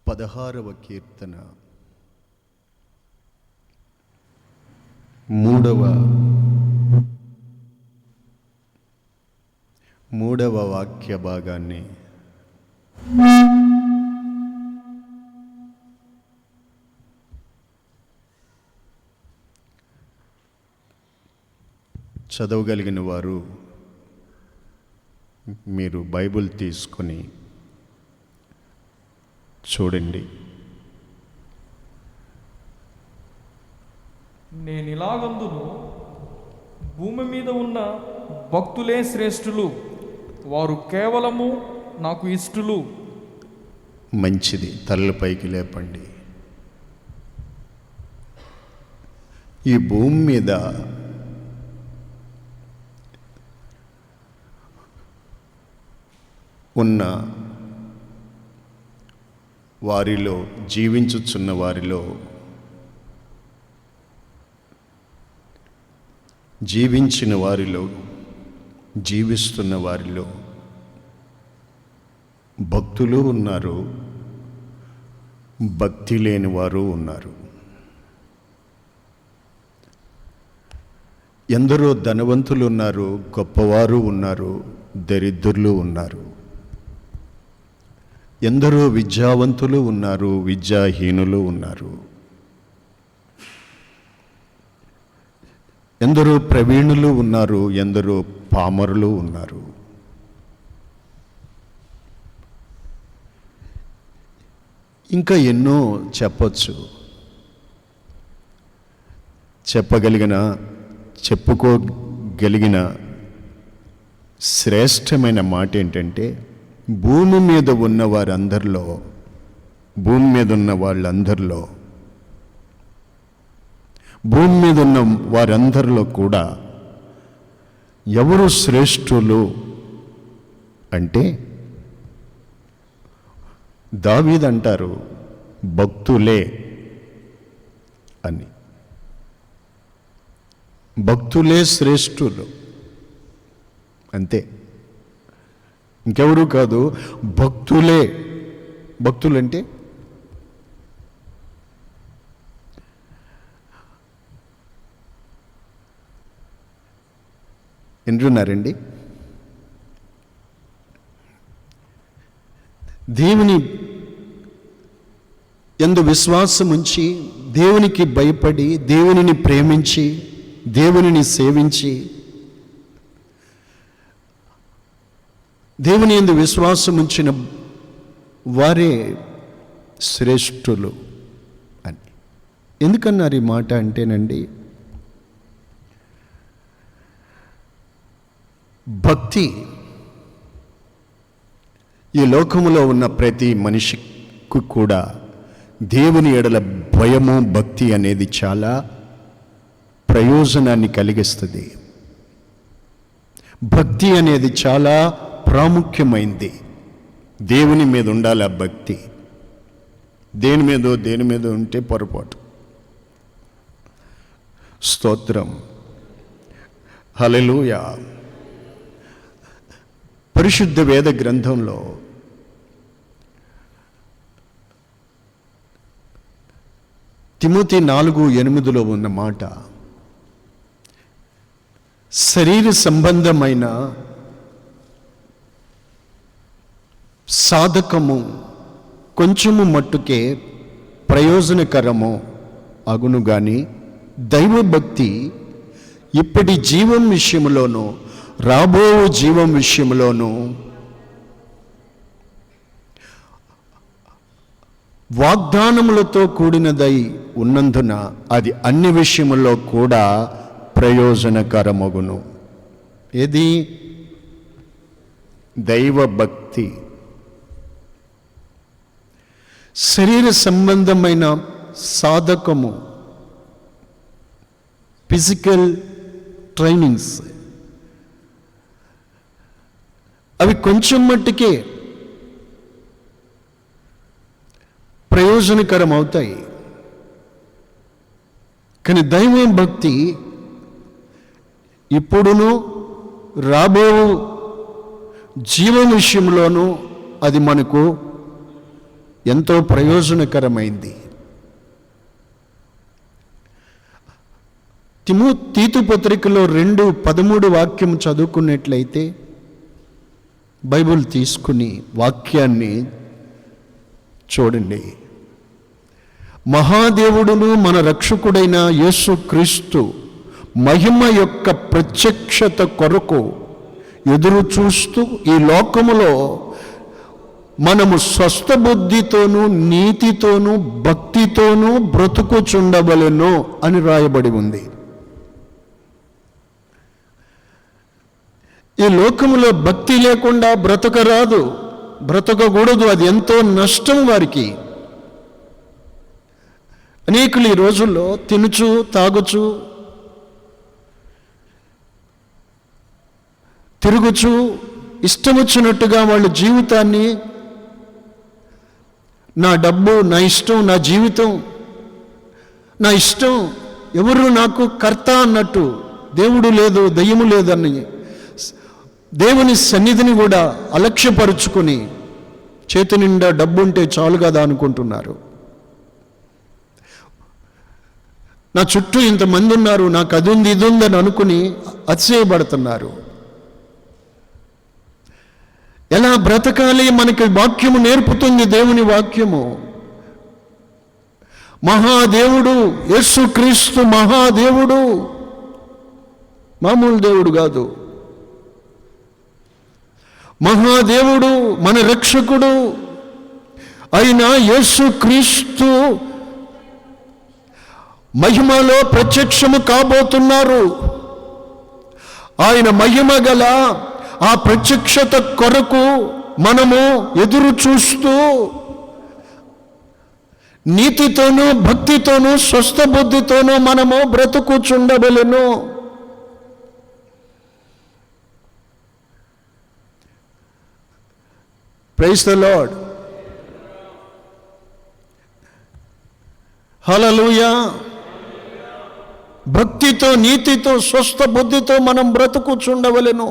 16వ కీర్తన 3వ వాక్య భాగాన్ని చదవగలిగిన వారు మీరు బైబిల్ తీసుకొని చూడండి. నేనిలాగందును, భూమి మీద ఉన్న భక్తులే శ్రేష్ఠులు, వారు కేవలము నాకు ఇష్టలు. మంచిది, తలపైకి లేపండి. ఈ భూమి మీద ఉన్న వారిలో, జీవించుచున్న వారిలో, జీవించిన వారిలో, జీవిస్తున్న వారిలో భక్తులు ఉన్నారు, భక్తి లేని వారు ఉన్నారు. ఎందరో ధనవంతులు ఉన్నారు, గొప్పవారు ఉన్నారు, దరిద్రులు ఉన్నారు. ఎందరో విద్యావంతులు ఉన్నారు, విద్యాహీనులు ఉన్నారు. ఎందరో ప్రవీణులు ఉన్నారు, ఎందరో పామరులు ఉన్నారు. ఇంకా ఎన్నో చెప్పచ్చు. చెప్పుకోగలిగిన శ్రేష్టమైన మాట ఏంటంటే, భూమి మీద ఉన్న వారందరిలో, భూమి మీద ఉన్న వాళ్ళందరిలో, భూమి మీద ఉన్న వారందరిలో కూడా ఎవరు శ్రేష్ఠులు అంటే, దావీదు అంటారు భక్తులే అని. భక్తులే శ్రేష్ఠులు అంతే, ఇంకెవరు కాదు, భక్తులే. భక్తులంటే వింటున్నారండి? దేవుని యందు విశ్వాసం ఉంచి, దేవునికి భయపడి, దేవునిని ప్రేమించి, దేవునిని సేవించి, దేవుని యందు విశ్వాసం ఉంచిన వారే శ్రేష్ఠులు అని. ఎందుకన్నారు ఈ మాట అంటేనండి, భక్తి ఈ లోకములో ఉన్న ప్రతి మనిషికి కూడా దేవుని ఎడల భయము, భక్తి అనేది చాలా ప్రయోజనాన్ని కలిగిస్తుంది. భక్తి అనేది చాలా ప్రాముఖ్యమైంది. దేవుని మీద ఉండాలి ఆ భక్తి. దేని మీద ఉంటే పొరపాటు. స్తోత్రం, హల్లెలూయా. పరిశుద్ధ వేద గ్రంథంలో తిమోతి 4:8 ఉన్న మాట, శరీర సంబంధమైన సాధకము కొంచెము మట్టుకే ప్రయోజనకరము అగును గాని, దైవభక్తి ఇప్పటి జీవం విషయంలోనూ రాబో జీవం విషయంలోనూ వాగ్దానములతో కూడినదై ఉన్నందున అది అన్ని విషయముల్లో కూడా ప్రయోజనకరమగును. ఏది? దైవభక్తి. శరీర సంబంధమైన సాధకము, ఫిజికల్ ట్రైనింగ్స్, అవి కొంచెం మట్టుకే ప్రయోజనకరం అవుతాయి. కానీ దైవ భక్తి ఇప్పుడును రాబో జీవం విషయంలోనూ అది మనకు ఎంతో ప్రయోజనకరమైంది. తీతు పత్రికలో 2:13 వాక్యం చదువుకున్నట్లయితే, బైబిల్ తీసుకుని వాక్యాన్ని చూడండి. మహాదేవుడును మన రక్షకుడైన యేసుక్రీస్తు మహిమ యొక్క ప్రత్యక్షత కొరకు ఎదురు చూస్తూ ఈ లోకములో మనము స్వస్థ బుద్ధితోనూ నీతితోనూ భక్తితోనూ బ్రతుకుచుండవలెను అని రాయబడి ఉంది. ఈ లోకములో భక్తి లేకుండా బ్రతకరాదు, బ్రతకకూడదు. అది ఎంతో నష్టం వారికి. అనేకులు ఈ రోజుల్లో తినుచు తాగుచు తిరుగుచు ఇష్టమొచ్చినట్టుగా వాళ్ళ జీవితాన్ని, నా డబ్బు నా ఇష్టం, నా జీవితం నా ఇష్టం, ఎవరు నాకు కర్త అన్నట్టు, దేవుడు లేదు దయ్యము లేదని దేవుని సన్నిధిని కూడా అలక్ష్యపరుచుకొని చేతి నిండా డబ్బుంటే చాలు కదా అనుకుంటున్నారు. నా చుట్టూ ఇంతమంది ఉన్నారు, నాకు అది ఉంది ఇది ఉందని అనుకుని అతిశయపడుతున్నారు. ఎలా బ్రతకాలి మనకి వాక్యము నేర్పుతుంది. దేవుని వాక్యము. మహాదేవుడు యేసుక్రీస్తు మహాదేవుడు, మామూలు దేవుడు కాదు. మహాదేవుడు, మన రక్షకుడు అయిన యేసుక్రీస్తు మహిమలో ప్రత్యక్షము కాబోతున్నారు. ఆయన మహిమ గల ఆ ప్రత్యక్షత కొరకు మనము ఎదురు చూస్తూ నీతితోనూ భక్తితోనూ స్వస్థ బుద్ధితోనూ మనము బ్రతుకుచుండవలెను. Praise the Lord. హల్లెలూయా. భక్తితో నీతితో స్వస్థ బుద్ధితో మనం బ్రతుకుచుండవలెను.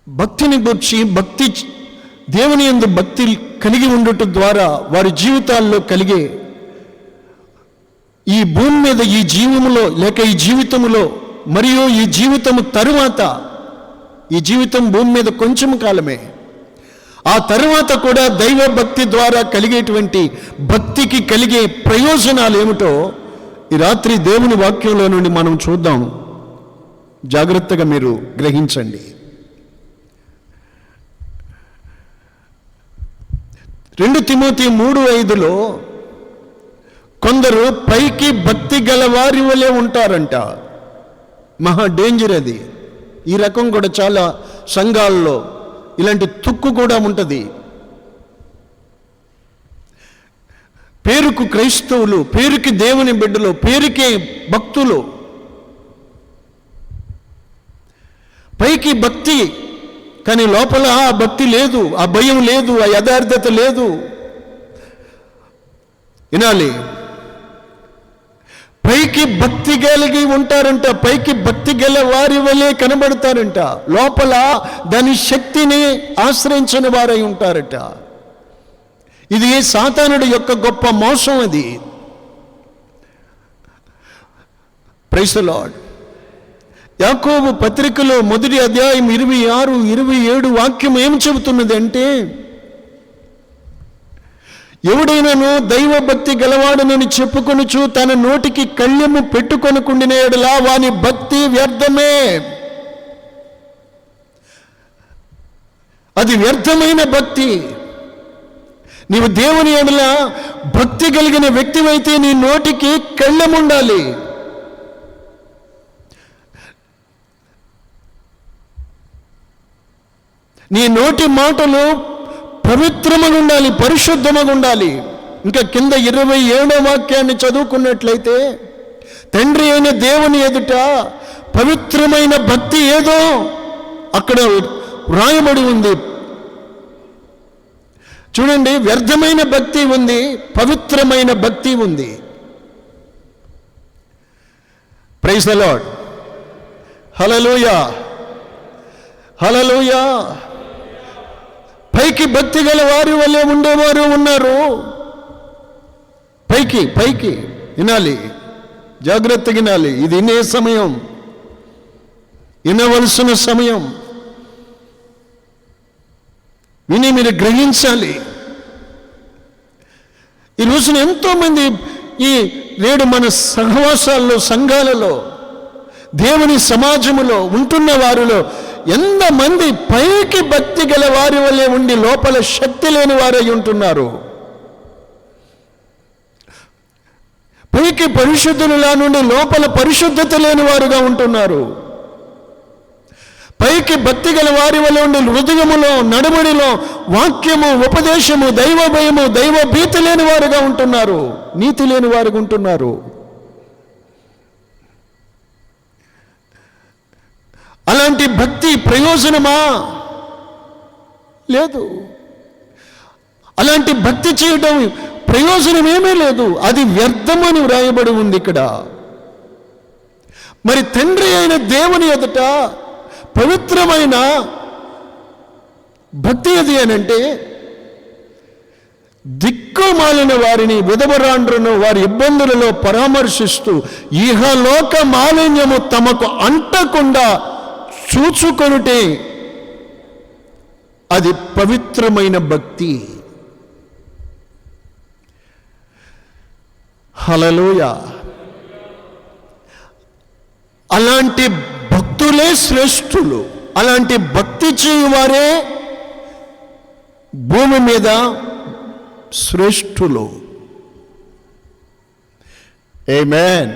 భక్తిని గురించి, భక్తి దేవుని యందు భక్తి కలిగి ఉండటం ద్వారా వారి జీవితాల్లో కలిగే ఈ భూమి మీద ఈ జీవములో లేక ఈ జీవితములో మరియు ఈ జీవితము తరువాత, ఈ జీవితం భూమి మీద కొంచెం కాలమే, ఆ తరువాత కూడా దైవ భక్తి ద్వారా కలిగేటువంటి భక్తికి కలిగే ప్రయోజనాలు ఏమిటో ఈ రాత్రి దేవుని వాక్యంలో నుండి మనం చూద్దాం. జాగ్రత్తగా మీరు గ్రహించండి. 2 తిమోతి 3:5లో కొందరు పైకి భక్తి గలవారి వలె ఉంటారంట. మహా డేంజర్ అది. ఈ రకం కూడా చాలా సంఘాల్లో ఇలాంటి తుక్కు కూడా ఉంటుంది. పేరుకు క్రైస్తవులు, పేరుకి దేవుని బిడ్డలు, పేరుకే భక్తులు, పైకి భక్తి కానీ లోపల ఆ భక్తి లేదు, ఆ భయం లేదు, ఆ యథార్థత లేదు. వినాలి. పైకి భక్తి కలిగి ఉంటారంట, పైకి భక్తి గల వారి వలె కనబడతారంట, లోపల దాని శక్తిని ఆశ్రయించిన వారై ఉంటారట. ఇది సాతానుడి యొక్క గొప్ప మోసం. అది. Praise the Lord. యాకోబు పత్రికలో 1వ అధ్యాయం 26, 27 వాక్యం ఏం చెబుతున్నది అంటే, ఎవడైనాను దైవ భక్తి గలవాడనని చెప్పుకొనుచు తన నోటికి కళ్ళెము పెట్టుకొనుకుండిన యెడల వాని భక్తి వ్యర్థమే. అది వ్యర్థమైన భక్తి. నీవు దేవుని యెడల భక్తి కలిగిన వ్యక్తివైతే నీ నోటికి కళ్ళెముండాలి. నీ నోటి మాటలు పవిత్రముగా ఉండాలి, పరిశుద్ధముగా ఉండాలి. ఇంకా కింద 27వ వాక్యాన్ని చదువుకున్నట్లయితే, తండ్రి అయిన దేవుని ఎదుట పవిత్రమైన భక్తి ఏదో అక్కడ వ్రాయబడి ఉంది. చూడండి, వ్యర్థమైన భక్తి ఉంది, పవిత్రమైన భక్తి ఉంది. Praise the Lord. Hallelujah, hallelujah. పైకి భక్తి గల వారి వల్లే ఉండేవారు ఉన్నారు. పైకి వినాలి, జాగ్రత్తగా వినాలి. ఇది వినే సమయం, వినవలసిన సమయం. విని మీరు గ్రహించాలి. ఈ రోజున ఎంతోమంది ఈ నేడు మన సహవాసాల్లో, సంఘాలలో, దేవుని సమాజములో ఉంటున్న వారిలో ఎంతమంది పైకి భక్తి గల వారి వల్లే ఉండి లోపల శక్తి లేని వారై ఉంటున్నారు. పైకి పరిశుద్ధులా నుండి లోపల పరిశుద్ధత లేని వారుగా ఉంటున్నారు. పైకి భక్తి గల వారి వల్ల ఉండి హృదయములో, నడుమడిలో వాక్యము, ఉపదేశము, దైవ భయము, దైవ భీతి లేని వారుగా ఉంటున్నారు. నీతి లేని వారుగా ఉంటున్నారు. అలాంటి భక్తి ప్రయోజనమా? లేదు. అలాంటి భక్తి చేయడం ప్రయోజనం ఏమీ లేదు. అది వ్యర్థమని వ్రాయబడి ఉంది ఇక్కడ. మరి తండ్రి అయిన దేవుని ఎదుట పవిత్రమైన భక్తి ఏది అనంటే, దిక్కుమాలిన వారిని, విధవరాండ్రును వారి ఇబ్బందులలో పరామర్శిస్తూ ఇహలోక మాలిన్యము తమకు అంటకుండా చూచుకొనుటే అది పవిత్రమైన భక్తి. హల్లెలూయా. అలాంటి భక్తులే శ్రేష్ఠులు. అలాంటి భక్తి చేయువారే భూమి మీద శ్రేష్ఠులు. ఆమేన్.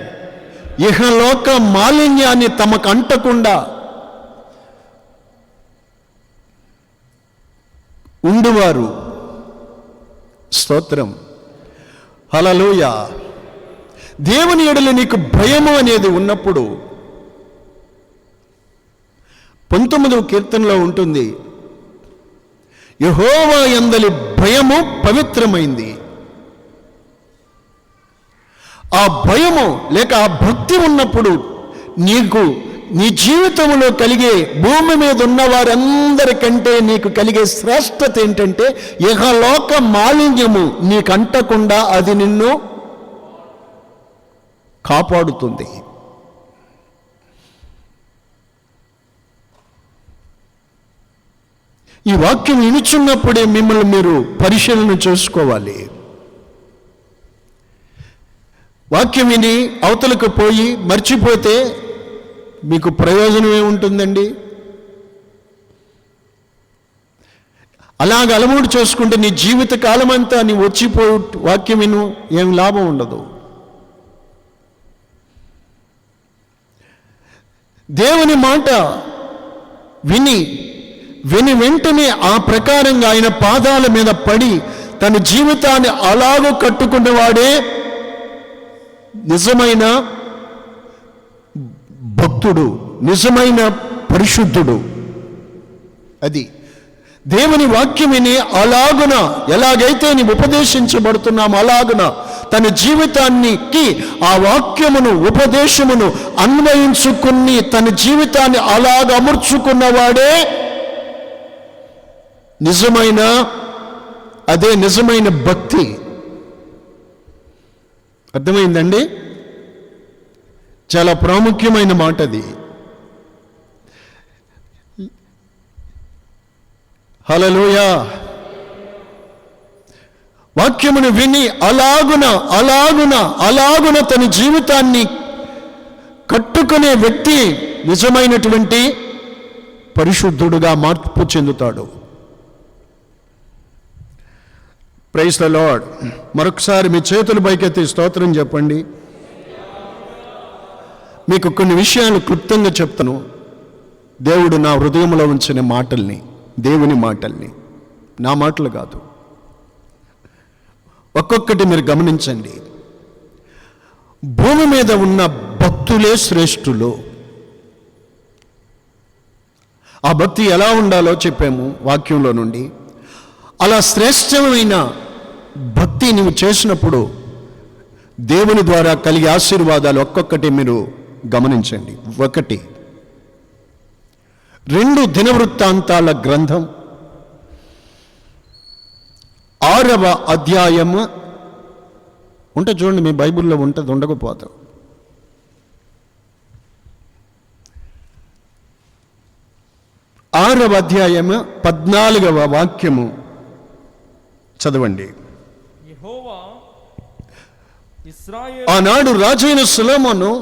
ఇహలోక మాలిన్యాన్ని తమకు అంటకుండా ఉండువారు. స్తోత్రం, హల్లెలూయా. దేవుని ఎడల నీకు భయము అనేది ఉన్నప్పుడు 19వ కీర్తనలో ఉంటుంది, యెహోవా యందలి భయము పవిత్రమైంది. ఆ భయము లేక ఆ భక్తి ఉన్నప్పుడు నీకు నీ జీవితంలో కలిగే, భూమి మీద ఉన్న వారందరికంటే నీకు కలిగే శ్రేష్టత ఏంటంటే, ఇహలోక మాలిన్యము నీకు అంటకుండా అది నిన్ను కాపాడుతుంది. ఈ వాక్యం వినుచున్నప్పుడే మిమ్మల్ని మీరు పరిశీలన చేసుకోవాలి. వాక్యం విని అవతలకు పోయి మర్చిపోతే మీకు ప్రయోజనం ఏముంటుందండి? అలాగ అలవాటు చేసుకుంటే నీ జీవిత కాలం అంతా నీ వచ్చిపోయి వాక్యం విను, ఏం లాభం ఉండదు. దేవుని మాట విని వెంటనే ఆ ప్రకారంగా ఆయన పాదాల మీద పడి తన జీవితాన్ని అలాగూ కట్టుకున్నవాడే నిజమైన భక్తుడు, నిజమైన పరిశుద్ధుడు. అది దేవుని వాక్యం విని అలాగున ఎలాగైతే నీ ఉపదేశించబడుతున్నామో అలాగున తన జీవితానికి ఆ వాక్యమును, ఉపదేశమును అన్వయించుకుని తన జీవితాన్ని అలాగ అమర్చుకున్నవాడే అదే నిజమైన భక్తి. అర్థమైందండి? చాలా ప్రాముఖ్యమైన మాట అది. హల్లెలూయా. వాక్యమును విని అలాగున తన జీవితాన్ని కట్టుకునే వ్యక్తి నిజమైనటువంటి పరిశుద్ధుడుగా మార్పు చెందుతాడు. Praise the Lord. మరొకసారి మీ చేతులు పైకెత్తి స్తోత్రం చెప్పండి. మీకు కొన్ని విషయాలు క్లుప్తంగా చెప్తాను. దేవుడు నా హృదయంలో ఉంచిన మాటల్ని, దేవుని మాటల్ని, నా మాటలు కాదు. ఒక్కొక్కటి మీరు గమనించండి. భూమి మీద ఉన్న భక్తులే శ్రేష్ఠులు. ఆ భక్తి ఎలా ఉండాలో చెప్పాము వాక్యంలో నుండి. అలా శ్రేష్టమైన భక్తి నువ్వు చేసినప్పుడు దేవుని ద్వారా కలిగే ఆశీర్వాదాలు ఒక్కొక్కటి మీరు గమనించండి. ఒకటి, 2 దినవృత్తాంతాల గ్రంథం 6వ అధ్యాయము ఉంటే చూడండి, మీ బైబిల్లో ఉంటుంది, ఉండకపోతాం. 6వ అధ్యాయము 14వ వాక్యము చదవండి. యెహోవా ఇశ్రాయేలు ఆనాడు రాజైన సొలొమోను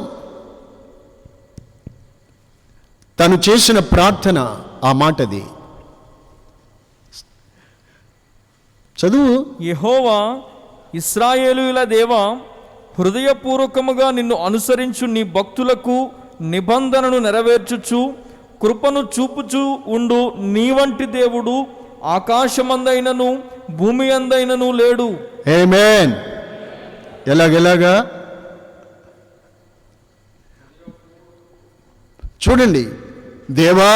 తను చేసిన ప్రార్థన ఆ మాటది. చదువు. యెహోవా ఇశ్రాయేలుల దేవా, హృదయపూర్వకముగా నిన్ను అనుసరించు నీ భక్తులకు నిబంధనను నెరవేర్చుచు కృపను చూపుచు ఉండు నీ వంటి దేవుడు ఆకాశమందైనను భూమి అందైనను లేడు. ఆమేన్. ఎలాగా చూడండి. దేవా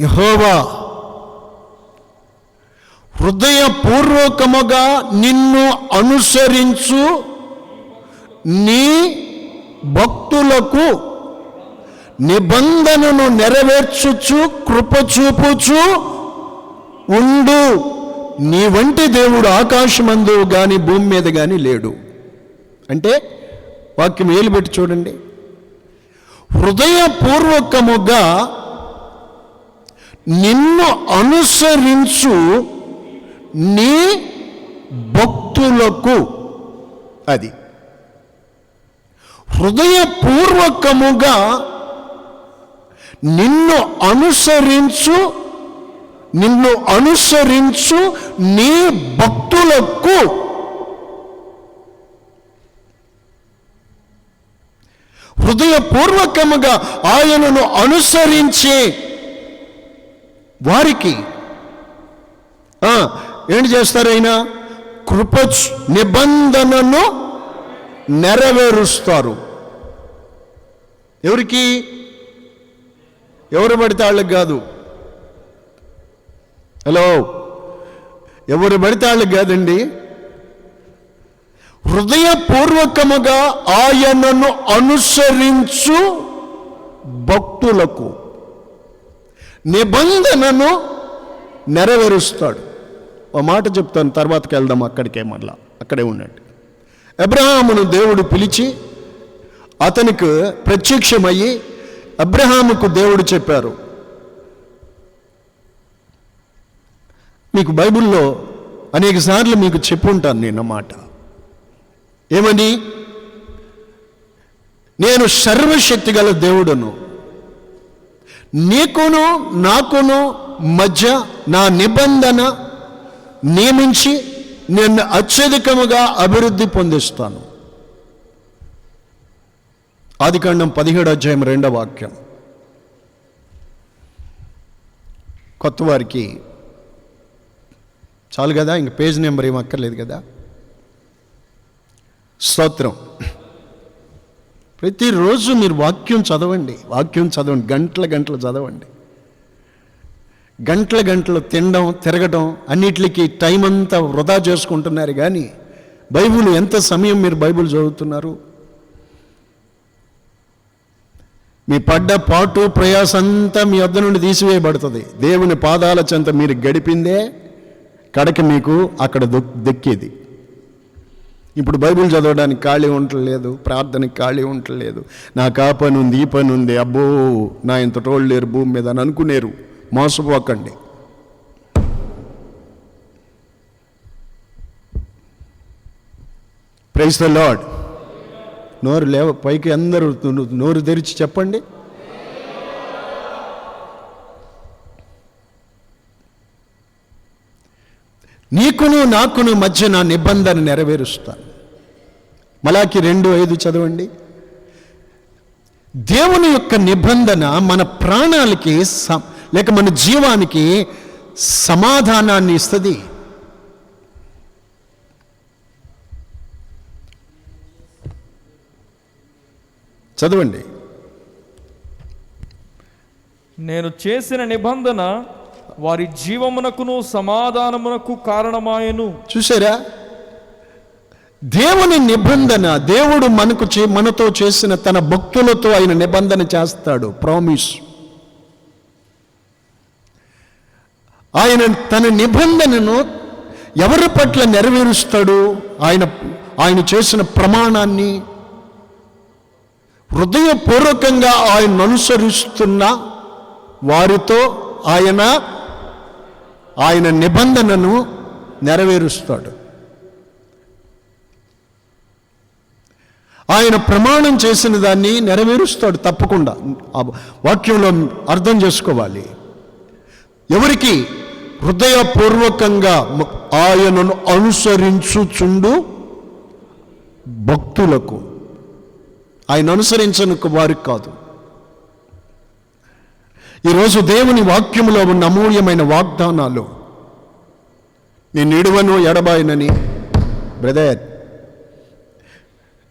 యెహోవా, హృదయపూర్వకముగా నిన్ను అనుసరించు నీ భక్తులకు నిబంధనను నెరవేర్చుచు కృప చూపుచు ఉండు నీ వంటి దేవుడు ఆకాశమందు గాని భూమి మీద గాని లేడు. అంటే వాక్యం ఏలు పెట్టి చూడండి. హృదయపూర్వకముగా నిన్ను అనుసరించు నీ భక్తులకు, అది హృదయపూర్వకముగా నిన్ను అనుసరించు నీ భక్తులకు హృదయపూర్వకముగా ఆయనను అనుసరించే వారికి ఏంటి చేస్తారు? ఆయన కృప నిబంధనను నెరవేరుస్తారు. ఎవరికి? ఎవరు పడితే వాళ్ళకి కాదు. హలో, ఎవరు పడితే వాళ్ళకి కాదండి. హృదయపూర్వకముగా ఆయనను అనుసరించు భక్తులకు నిబంధనను నెరవేరుస్తాడు. ఓ మాట చెప్తాను, తర్వాతకి వెళ్దాం అక్కడికే, మళ్ళా అక్కడే ఉండండి. అబ్రహామును దేవుడు పిలిచి అతనికి ప్రత్యక్షమయ్యి అబ్రహాముకు దేవుడు చెప్పారు. మీకు బైబిల్లో అనేక సార్లు మీకు చెప్పుంటాను నేను మాట. ఏమని? నేను సర్వశక్తి గల దేవుడును, నీకును నాకును మధ్య నా నిబంధన నియమించి నిన్ను అత్యధికముగా అభివృద్ధి పొందిస్తాను. ఆదికాండం 17వ అధ్యాయం 2వ వాక్యం. కొత్త వారికి చాలు కదా, ఇంక పేజ్ నెంబర్ ఏం అక్కర్లేదు కదా. స్తోత్రం. ప్రతిరోజు మీరు వాక్యం చదవండి, గంటలు చదవండి. గంటలు తినడం తిరగడం అన్నిటికీ టైం అంతా వృధా చేసుకుంటున్నారు. కానీ బైబిల్ ఎంత సమయం మీరు బైబిల్ చదువుతున్నారు? మీ పడ్డ పాటు ప్రయాసంతా మీ వద్ద నుండి తీసివేయబడుతుంది. దేవుని పాదాల చెంత మీరు గడిపిందే కడకి మీకు అక్కడ దక్కేది. ఇప్పుడు బైబిల్ చదవడానికి ఖాళీ ఉండలేదు, ప్రార్థనకి ఖాళీ ఉండలేదు. నాకు ఆ పని ఉంది, ఈ పని ఉంది, అబ్బో నా ఇంత టోళ్ళు లేరు భూమి మీద అని అనుకునేరు. మోసపోకండి. Praise the Lord. నోరు లేవ, పైకి అందరూ నోరు తెరిచి చెప్పండి. నీకును నాకును మధ్య నా నిబంధన నెరవేరుస్తాను. మలాకి 2:5 చదవండి. దేవుని యొక్క నిబంధన మన ప్రాణాలకి లేక మన జీవానికి సమాధానాన్ని ఇస్తుంది. చదవండి. నేను చేసిన నిబంధన వారి జీవమునకును సమాధానమునకు కారణమాయను. చూసారా? దేవుని నిబంధన, దేవుడు మనతో చేసిన తన భక్తులతో ఆయన నిబంధన చేస్తాడు. ప్రామిస్. ఆయన తన నిబంధనను ఎవరి పట్ల నెరవేరుస్తాడు? ఆయన చేసిన ప్రమాణాన్ని హృదయపూర్వకంగా ఆయన అనుసరిస్తున్న వారితో ఆయన నిబంధనను నెరవేరుస్తాడు. ఆయన ప్రమాణం చేసిన దాన్ని నెరవేరుస్తాడు తప్పకుండా. ఆ వాక్యంలో అర్థం చేసుకోవాలి. ఎవరికి? హృదయపూర్వకంగా ఆయనను అనుసరించుచుండు భక్తులకు. ఆయన అనుసరించని వారికి కాదు. ఈరోజు దేవుని వాక్యములో ఉన్న అమూల్యమైన వాగ్దానాలు, నేను ఇడువను ఎడబాయనని, బ్రదర్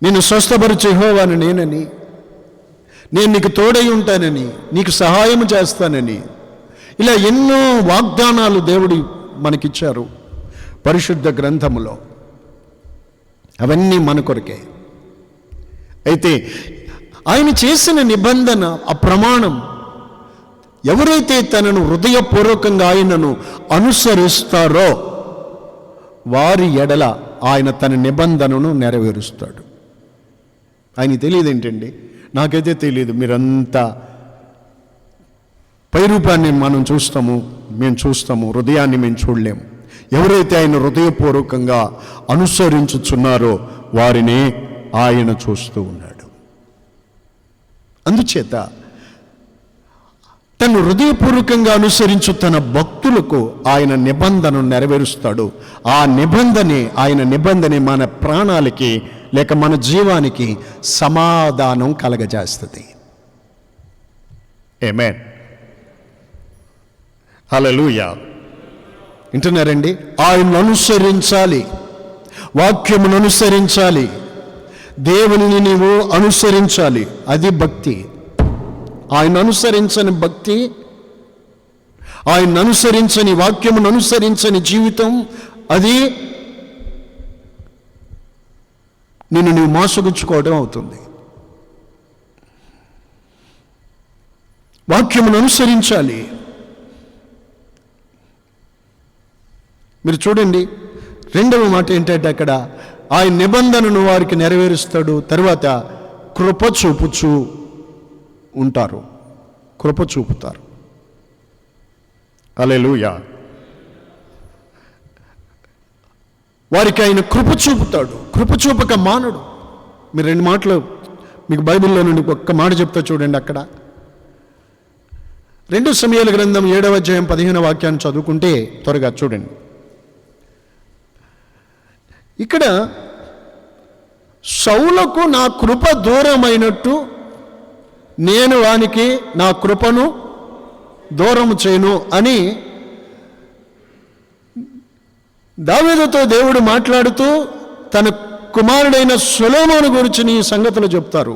నిన్ను స్వస్థపరిచే యెహోవాను నేనని, నేను నీకు తోడై ఉంటానని, నీకు సహాయం చేస్తానని, ఇలా ఎన్నో వాగ్దానాలు దేవుడు మనకిచ్చారు పరిశుద్ధ గ్రంథములో. అవన్నీ మన కొరకే. అయితే ఆయన చేసిన నిబంధన, ఆ ప్రమాణం, ఎవరైతే తనను హృదయపూర్వకంగా ఆయనను అనుసరిస్తారో వారి ఎడల ఆయన తన నిబంధనను నెరవేరుస్తాడు. ఆయనకి తెలియదు ఏంటండి? నాకైతే తెలియదు. మీరంతా పైరూపాన్ని మేము చూస్తాము, హృదయాన్ని మేము చూడలేము. ఎవరైతే ఆయన హృదయపూర్వకంగా అనుసరించుచున్నారో వారిని ఆయన చూస్తూ ఉన్నాడు. అందుచేత తను హృదయపూర్వకంగా అనుసరించు తన భక్తులకు ఆయన నిబంధనను నెరవేరుస్తాడు. ఆయన నిబంధనే మన ప్రాణాలకి లేక మన జీవానికి సమాధానం కలగజేస్తుంది. ఆమేన్. హల్లెలూయా. వింటున్నారండి? ఆయనను అనుసరించాలి, వాక్యమును అనుసరించాలి, దేవునిని నీవు అనుసరించాలి. అది భక్తి. ఆయన అనుసరించని భక్తి, ఆయన అనుసరించని వాక్యమును అనుసరించని జీవితం, అది నిన్ను నీవు మోసగుచ్చుకోవడం అవుతుంది. వాక్యమును అనుసరించాలి. మీరు చూడండి, రెండవ మాట ఏంటంటే అక్కడ ఆయన నిబంధనను వారికి నెరవేరుస్తాడు. తర్వాత కృప చూపుచు ఉంటారు, కృప చూపుతారు. హల్లెలూయా. వారికి ఆయన కృప చూపుతాడు, కృప చూపక మానడు. మీరు రెండు మాటలు మీకు బైబిల్లో నుండి ఒక్క మాట చెప్తా చూడండి. అక్కడ 2 సమూయేలు గ్రంథం 7వ అధ్యాయం 15వ వాక్యాన్ని చదువుకుంటే త్వరగా చూడండి. ఇక్కడ సౌలుకు నా కృప దూరమైనట్టు నేను వానికి నా కృపను దూరం చేయను అని దావీదుతో దేవుడు మాట్లాడుతూ తన కుమారుడైన సొలొమోను గురించి ఈ సంగతులు చెప్తారు.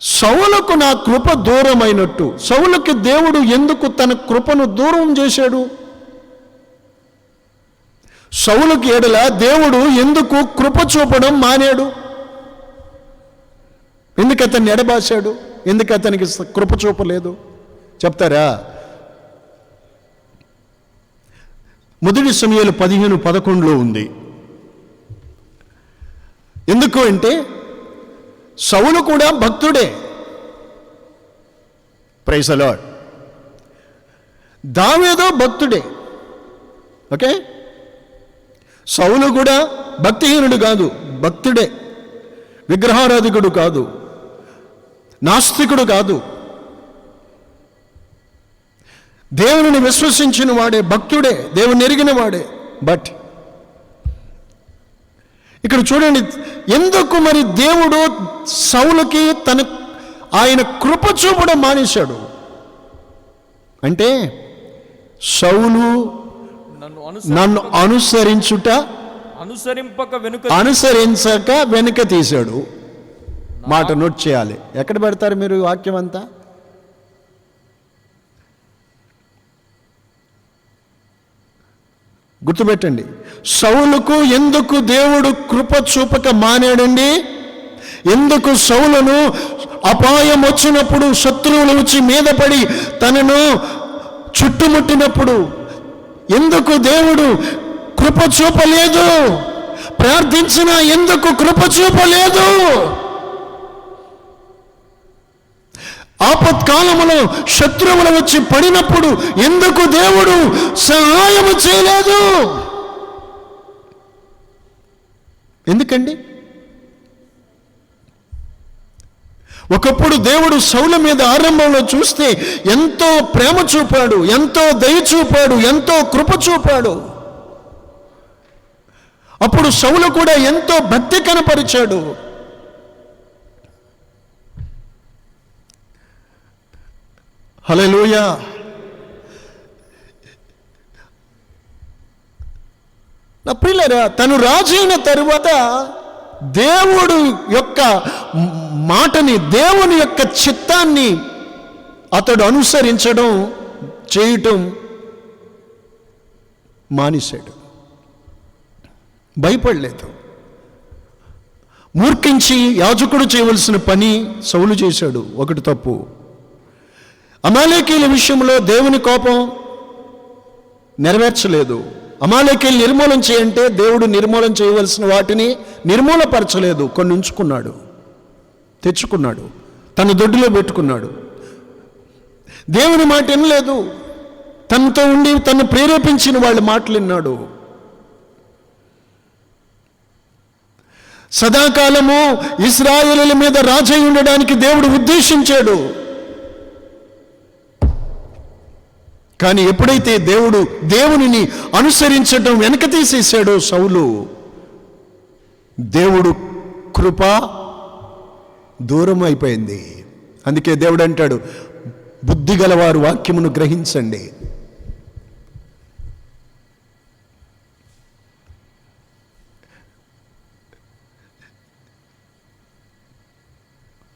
సౌలుకు నా కృప దూరమైనట్టు. సౌలుకి దేవుడు ఎందుకు తన కృపను దూరం చేశాడు? సౌలుకి ఎడల దేవుడు ఎందుకు కృప చూపడం మానేడు? ఎందుకు అతన్ని ఎడబాశాడు? ఎందుకు అతనికి కృప చూపలేదు చెప్తారా? 1 సమూయేలు 15:11 ఉంది. ఎందుకు అంటే సౌలు కూడా భక్తుడే. Praise the Lord. దావీదు భక్తుడే. ఓకే, సౌలు కూడా భక్తిహీనుడు కాదు, భక్తుడే. విగ్రహారాధికుడు కాదు, నాస్తికుడు కాదు, దేవుని విశ్వసించిన వాడే, భక్తుడే, దేవుని ఎరిగిన వాడే. బట్ ఇక్కడ చూడండి, ఎందుకు మరి దేవుడు సౌలుకి ఆయన కృప చూపడం మానేశాడు అంటే సౌలు నన్ను అనుసరించక వెనుక తీశాడు. మాట నోట్ చేయాలి. ఎక్కడ పెడతారు మీరు వాక్యం అంతా? గుర్తుపెట్టండి. సౌలుకు ఎందుకు దేవుడు కృప చూపక మానేడండి? ఎందుకు సౌలును అపాయం వచ్చినప్పుడు శత్రువులు వచ్చి మీద పడి తనను చుట్టుముట్టినప్పుడు ఎందుకు దేవుడు కృప చూపలేదు? ప్రార్థించినా ఎందుకు కృప చూపలేదు? ఆపత్కాలములో శత్రువులు వచ్చి పడినప్పుడు ఎందుకు దేవుడు సహాయము చేయలేదు? ఎందుకండి? ఒకప్పుడు దేవుడు సౌల మీద ఆరంభంలో చూస్తే ఎంతో ప్రేమ చూపాడు, ఎంతో దయ చూపాడు, ఎంతో కృప చూపాడు. అప్పుడు సౌలు కూడా ఎంతో భక్తి కనపరిచాడు. హల్లెలూయా. నా ప్రియులారా, తను రాజు అయిన తరువాత దేవుడు యొక్క మాటని, దేవుని యొక్క చిత్తాన్ని అతడు అనుసరించడం, చేయటం మానేశాడు. భయపడలేదు. మూర్ఖించి యాజకుడు చేయవలసిన పని సౌలు చేశాడు. ఒకటి తప్పు. అమాలేకీయుల విషయంలో దేవుని కోపం నెరవేర్చలేదు. అమాలేకీయులు నిర్మూలన చేయంటే దేవుడు నిర్మూలన చేయవలసిన వాటిని నిర్మూలపరచలేదు. కొన్ని ఉంచుకున్నాడు, తెచ్చుకున్నాడు, తన దొడ్డిలో పెట్టుకున్నాడు. దేవుని మాట వినలేదు. తనతో ఉండి తను ప్రేరేపించిన వాళ్ళ మాటలు విన్నాడు. సదాకాలము ఇశ్రాయేలుల మీద రాజై ఉండడానికి దేవుడు ఉద్దేశించాడు. కానీ ఎప్పుడైతే దేవుడు దేవునిని అనుసరించడం వెనక తీసేశాడో సౌలు, దేవుడు కృప దూరం అయిపోయింది. అందుకే దేవుడు అంటాడు, బుద్ధి గలవారు వాక్యమును గ్రహించండి.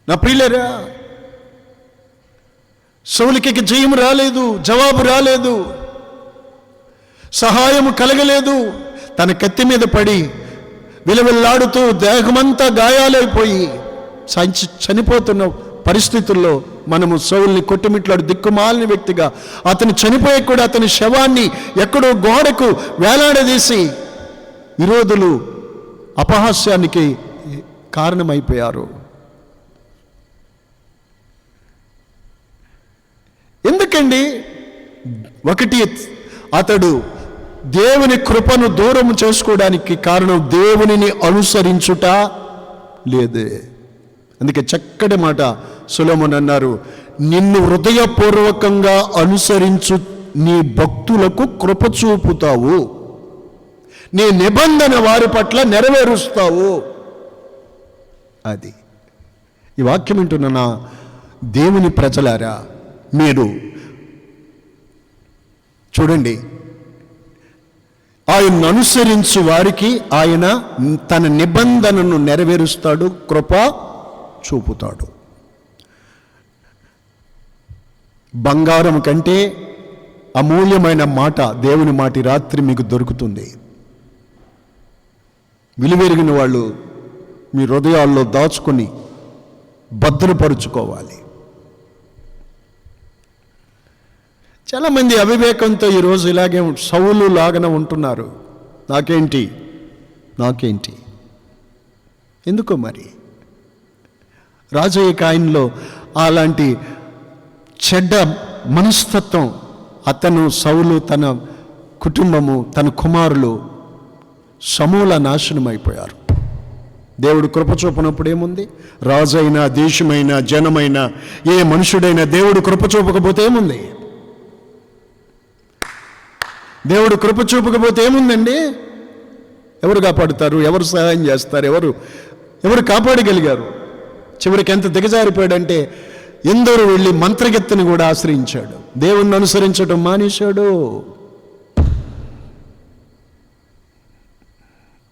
నా ప్రియులరా, సౌలుకి జయం రాలేదు, జవాబు రాలేదు, సహాయము కలగలేదు. తన కత్తి మీద పడి విలవిల్లాడుతూ దేహమంతా గాయాలైపోయి చనిపోతున్న పరిస్థితుల్లో మనము సౌలుని కొట్టుమిట్లాడు దిక్కుమాలిన వ్యక్తిగా, అతను చనిపోయే కూడా అతని శవాన్ని ఎక్కడో గోడకు వేలాడదీసి విరోధులు అపహాస్యానికి కారణమైపోయారు. ఎందుకండి? ఒకటి, అతడు దేవుని కృపను దూరం చేసుకోవడానికి కారణం దేవునిని అనుసరించుట లేదే. అందుకే చక్కటి మాట సొలొమోను అన్నారు, నిన్ను హృదయపూర్వకంగా అనుసరించు నీ భక్తులకు కృప చూపుతావు, నీ నిబంధన వారి పట్ల నెరవేరుస్తావు. అది ఈ వాక్యం వింటున్న నా దేవుని ప్రజలారా, మీరు చూడండి, ఆయన్ను అనుసరించు వారికి ఆయన తన నిబంధనను నెరవేరుస్తాడు, కృప చూపుతాడు. బంగారం కంటే అమూల్యమైన మాట దేవుని మాట రాత్రి మీకు దొరుకుతుంది. విలువెరిగిన వాళ్ళు మీ హృదయాల్లో దాచుకొని భద్రపరుచుకోవాలి. చాలామంది అవివేకంతో ఈరోజు ఇలాగే సౌలు లాగానే ఉంటున్నారు. నాకేంటి ఎందుకో మరి. రాజయ్య కాయంలో అలాంటి చెడ్డ మనస్తత్వం అతను, సౌలు, తన కుటుంబము, తన కుమారులు సమూల నాశనం అయిపోయారు. దేవుడు కృప చూపనప్పుడు ఏముంది? రాజైనా, దేశమైనా, జనమైనా, ఏ మనుషుడైనా దేవుడు కృప చూపకపోతే ఏముంది? దేవుడు కృప చూపకపోతే ఏముందండి? ఎవరు కాపాడుతారు? ఎవరు సహాయం చేస్తారు? ఎవరు కాపాడగలిగారు? చివరికి ఎంత దిగజారిపోయాడంటే ఎందరూ వెళ్ళి మంత్రగత్తెని కూడా ఆశ్రయించాడు. దేవుణ్ణి అనుసరించడం మానేశాడు.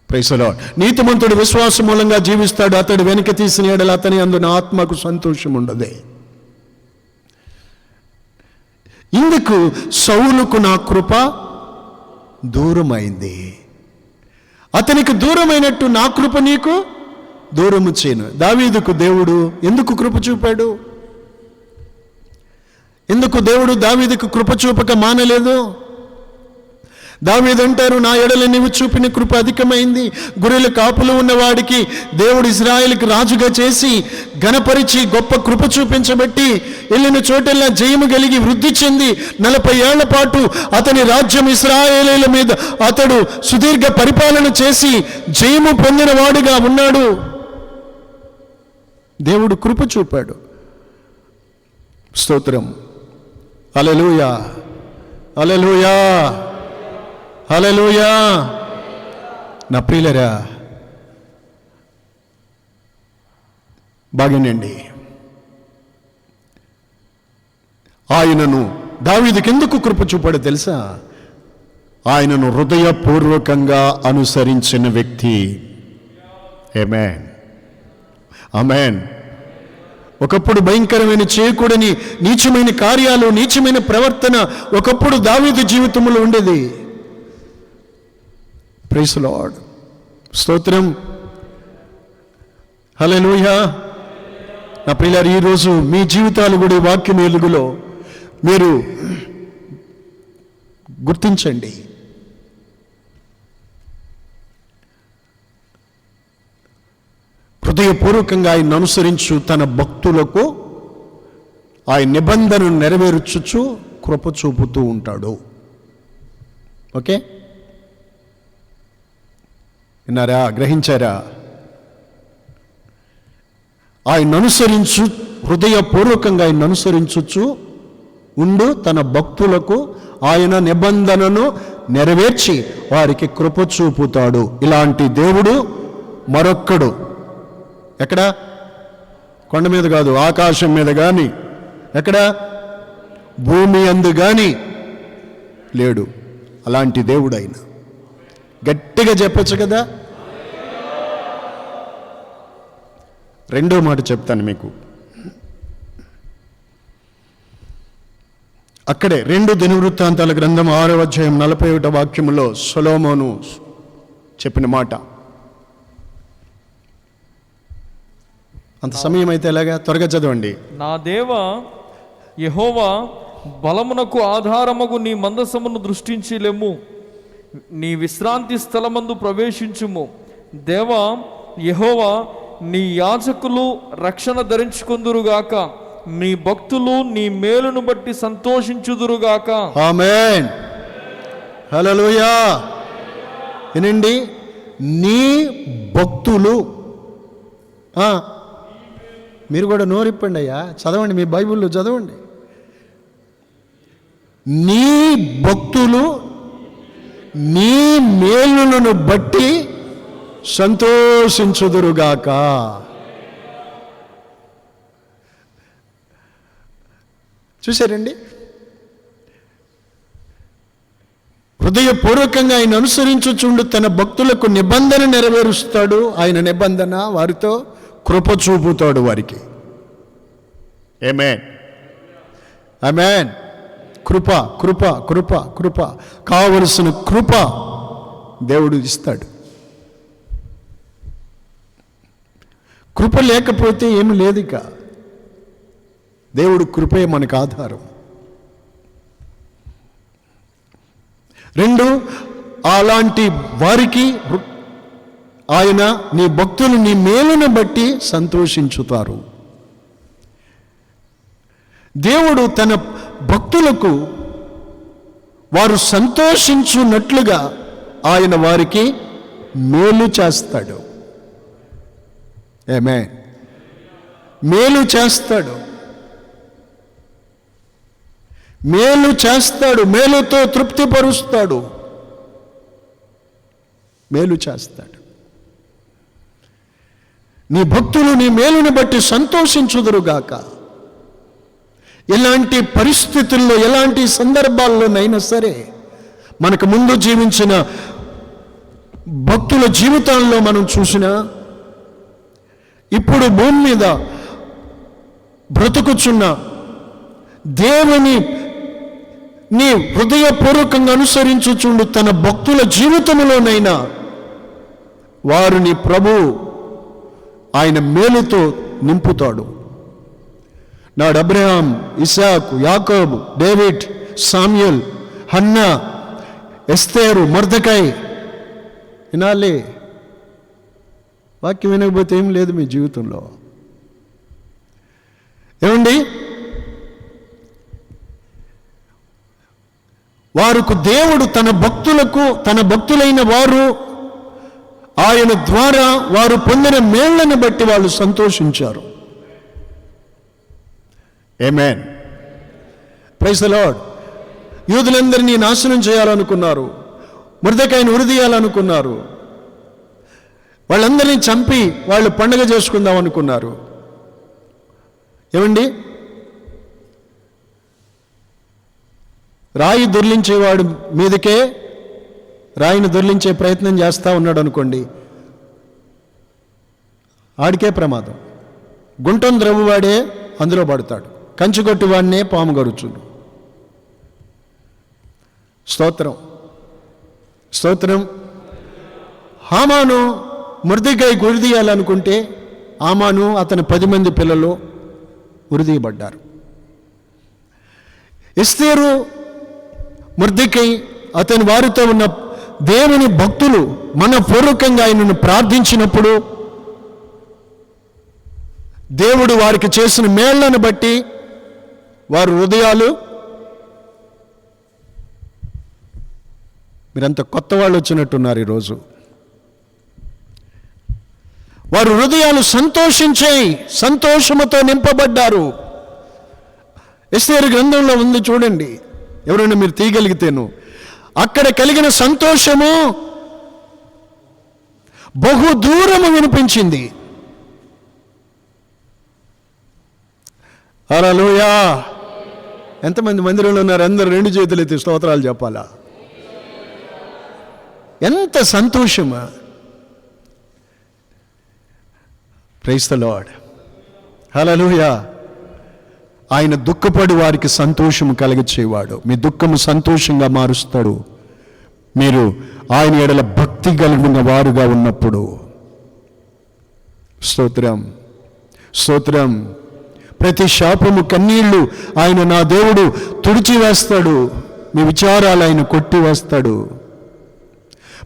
Praise the Lord. నీతిమంతుడు విశ్వాసం మూలంగా జీవిస్తాడు, అతడు వెనక తీసిన ఎడల అతని అందున ఆత్మకు సంతోషం ఉండదే. ఇందుకు సౌలుకు నా కృప దూరమైంది. అతనికి దూరమైనట్టు నా కృప నీకు దూరము చేయను. దావీదుకు దేవుడు ఎందుకు కృప చూపాడు? ఎందుకు దేవుడు దావీదుకు కృప చూపక మానలేదు? దావీదు అంటారు, నా ఎడల నీవు చూపిన కృప అధికమైంది. గొర్రెల కాపులు ఉన్నవాడికి దేవుడు ఇశ్రాయేలుకి రాజుగా చేసి ఘనపరిచి గొప్ప కృప చూపించబట్టి వెళ్ళిన చోటల్లా జయము కలిగి వృద్ధి చెంది 40 ఏళ్ల పాటు అతని రాజ్యం ఇశ్రాయేలీల మీద అతడు సుదీర్ఘ పరిపాలన చేసి జయము పొందిన వాడుగా ఉన్నాడు. దేవుడు కృప చూపాడు. స్తోత్రం. హల్లెలూయా, హల్లెలూయా, హల్లెలూయా. నా ప్రియులరా, బాగానండి. ఆయనను దావీదుకి ఎందుకు కృప చూపాడో తెలుసా? ఆయనను హృదయపూర్వకంగా అనుసరించిన వ్యక్తి. ఆమేన్, ఆమేన్. ఒకప్పుడు భయంకరమైన చేయకూడని నీచమైన కార్యాలు, నీచమైన ప్రవర్తన ఒకప్పుడు దావీదు జీవితంలో ఉండేది. ప్రైజ్ ది లార్డ్, స్తోత్రం, హల్లెలూయా. నా ప్రియులారా, ఈరోజు మీ జీవితాలు కూడా ఈ వాక్యం వెలుగులో మీరు గుర్తించండి. హృదయపూర్వకంగా ఆయన అనుసరించు తన భక్తులకు ఆయన నిబంధనను నెరవేర్చుచు కృప చూపుతూ ఉంటాడు. ఓకే, విన్నారా? గ్రహించారా? ఆయన అనుసరించు, హృదయపూర్వకంగా ఆయన అనుసరించుచు ఉండు తన భక్తులకు ఆయన నిబంధనను నెరవేర్చి వారికి కృప చూపుతాడు. ఇలాంటి దేవుడు మరొక్కడు ఎక్కడ? కొండ మీద కాదు, ఆకాశం మీద కానీ, ఎక్కడ? భూమి అందు కానీ లేడు. అలాంటి దేవుడు ఆయన. గట్టిగా చెప్పొచ్చు కదా. రెండో మాట చెప్తాను మీకు. అక్కడే 2 దినవృత్తాంతాల గ్రంథం 6వ అధ్యాయం 41వ వాక్యములో సొలొమోను చెప్పిన మాట. అంత సమయం అయితే ఎలాగా? త్వరగా చదవండి. నా దేవా యెహోవా, బలమునకు ఆధారమగు నీ మందసమును దృష్టించి లెమ్ము, నీ విశ్రాంతి స్థలమందు ప్రవేశించుము. దేవా యెహోవా, నీ యాజకులు రక్షణ ధరించుకొందురుగాక, నీ భక్తులు నీ మేలును బట్టి సంతోషించుదురుగాక. ఆమేన్, హల్లెలూయా. వినండి, నీ భక్తులు. మీరు కూడా నోరిప్పండి అయ్యా, చదవండి, మీ బైబిల్లో చదవండి. నీ భక్తులు నీ మేలులను బట్టి సంతోషించుదురుగాక. చూశారండి? హృదయపూర్వకంగా ఆయన అనుసరించుచుండు తన భక్తులకు నిబంధన నెరవేరుస్తాడు. ఆయన నిబంధన వారితో కృప చూపుతాడు వారికి. ఆమేన్, ఆమేన్. కృప, కృప, కృప, కృప. కావలసిన కృప దేవుడు ఇస్తాడు. కృప లేకపోతే ఏమి లేదు. ఇక దేవుడు కృపే మనకు ఆధారం. 2, అలాంటి వారికి ఆయన నీ భక్తులు నీ మేలును బట్టి సంతోషించుతారు. దేవుడు తన భక్తులకు వారు సంతోషించున్నట్లుగా ఆయన వారికి మేలు చేస్తాడు. ఆమేన్, మేలు చేస్తాడు, మేలు చేస్తాడు, మేలుతో తృప్తిపరుస్తాడు, మేలు చేస్తాడు. నీ భక్తులు నీ మేలుని బట్టి సంతోషించుదురుగాక. ఎలాంటి పరిస్థితుల్లో, ఎలాంటి సందర్భాల్లోనైనా సరే, మనకు ముందు జీవించిన భక్తుల జీవితాల్లో మనం చూసినా, ఇప్పుడు భూమి మీద బ్రతుకుచున్న దేవుని నీ హృదయపూర్వకంగా అనుసరించుచుండు తన భక్తుల జీవితంలోనైనా వారిని ప్రభు ఆయన మేలుతో నింపుతాడు. నాడు అబ్రహాం, ఇసాకు, యాకోబు, డేవిడ్, సామ్యుల్, హన్నా, ఎస్తేరు, మొర్దెకై వినాలి. వాక్యం వినకపోతే ఏం లేదు మీ జీవితంలో. ఏమండి, వారికి దేవుడు తన భక్తులైన వారు ఆయన ద్వారా వారు పొందిన మేళ్లను బట్టి వాళ్ళు సంతోషించారు. ఆమేన్. Praise the Lord. యూదులందరినీ నాశనం చేయాలనుకున్నారు, మొర్దెకైని ఉరిదీయాలనుకున్నారు, వాళ్ళందరినీ చంపి వాళ్ళు పండగ చేసుకుందాం అనుకున్నారు. ఏమండి, రాయి దొర్లించేవాడు మీదకే రాయిని దొర్లించే ప్రయత్నం చేస్తూ ఉన్నాడు అనుకోండి, ఆడికే ప్రమాదం. గుంటం ద్రవ్వువాడే అందులో పడతాడు, కంచు కొట్టువాడినే పాము గరుచును. స్తోత్రం, స్తోత్రం. హామాను మొర్దెకైకి ఉరిదీయాలనుకుంటే హామాను అతని 10 మంది పిల్లలు ఉరిదీయబడ్డారు. ఎస్తేరు, మొర్దెకై, అతని వారితో ఉన్న దేవుని భక్తులు మనపూర్వకంగా ఆయనను ప్రార్థించినప్పుడు దేవుడు వారికి చేసిన మేళ్లను బట్టి వారి హృదయాలు, మీరంత కొత్త వాళ్ళు వచ్చినట్టున్నారు ఈరోజు, వారి హృదయాలు సంతోషించాయి, సంతోషముతో నింపబడ్డారు. ఎస్తేరు గ్రంథంలో ఉంది చూడండి, ఎవరైనా మీరు తీయగలిగితేను. అక్కడ కలిగిన సంతోషము బహు దూరము వినిపించింది. హల్లెలూయా. ఎంతమంది మందిరంలో ఉన్నారు? అందరూ 2 చేతులు ఎత్తి స్తోత్రాలు చెప్పాలా? ఎంత సంతోషమా! Praise the Lord. హల్లెలూయా. ఆయన దుఃఖపడి వారికి సంతోషము కలిగించేవాడు. మీ దుఃఖము సంతోషంగా మారుస్తాడు మీరు ఆయన ఎడల భక్తి కలిగిన వారుగా ఉన్నప్పుడు. స్తోత్రం, స్తోత్రం. ప్రతి శాపము కన్నీళ్లు ఆయన నా దేవుడు తుడిచివేస్తాడు, మీ విచారాలు ఆయన కొట్టివేస్తాడు.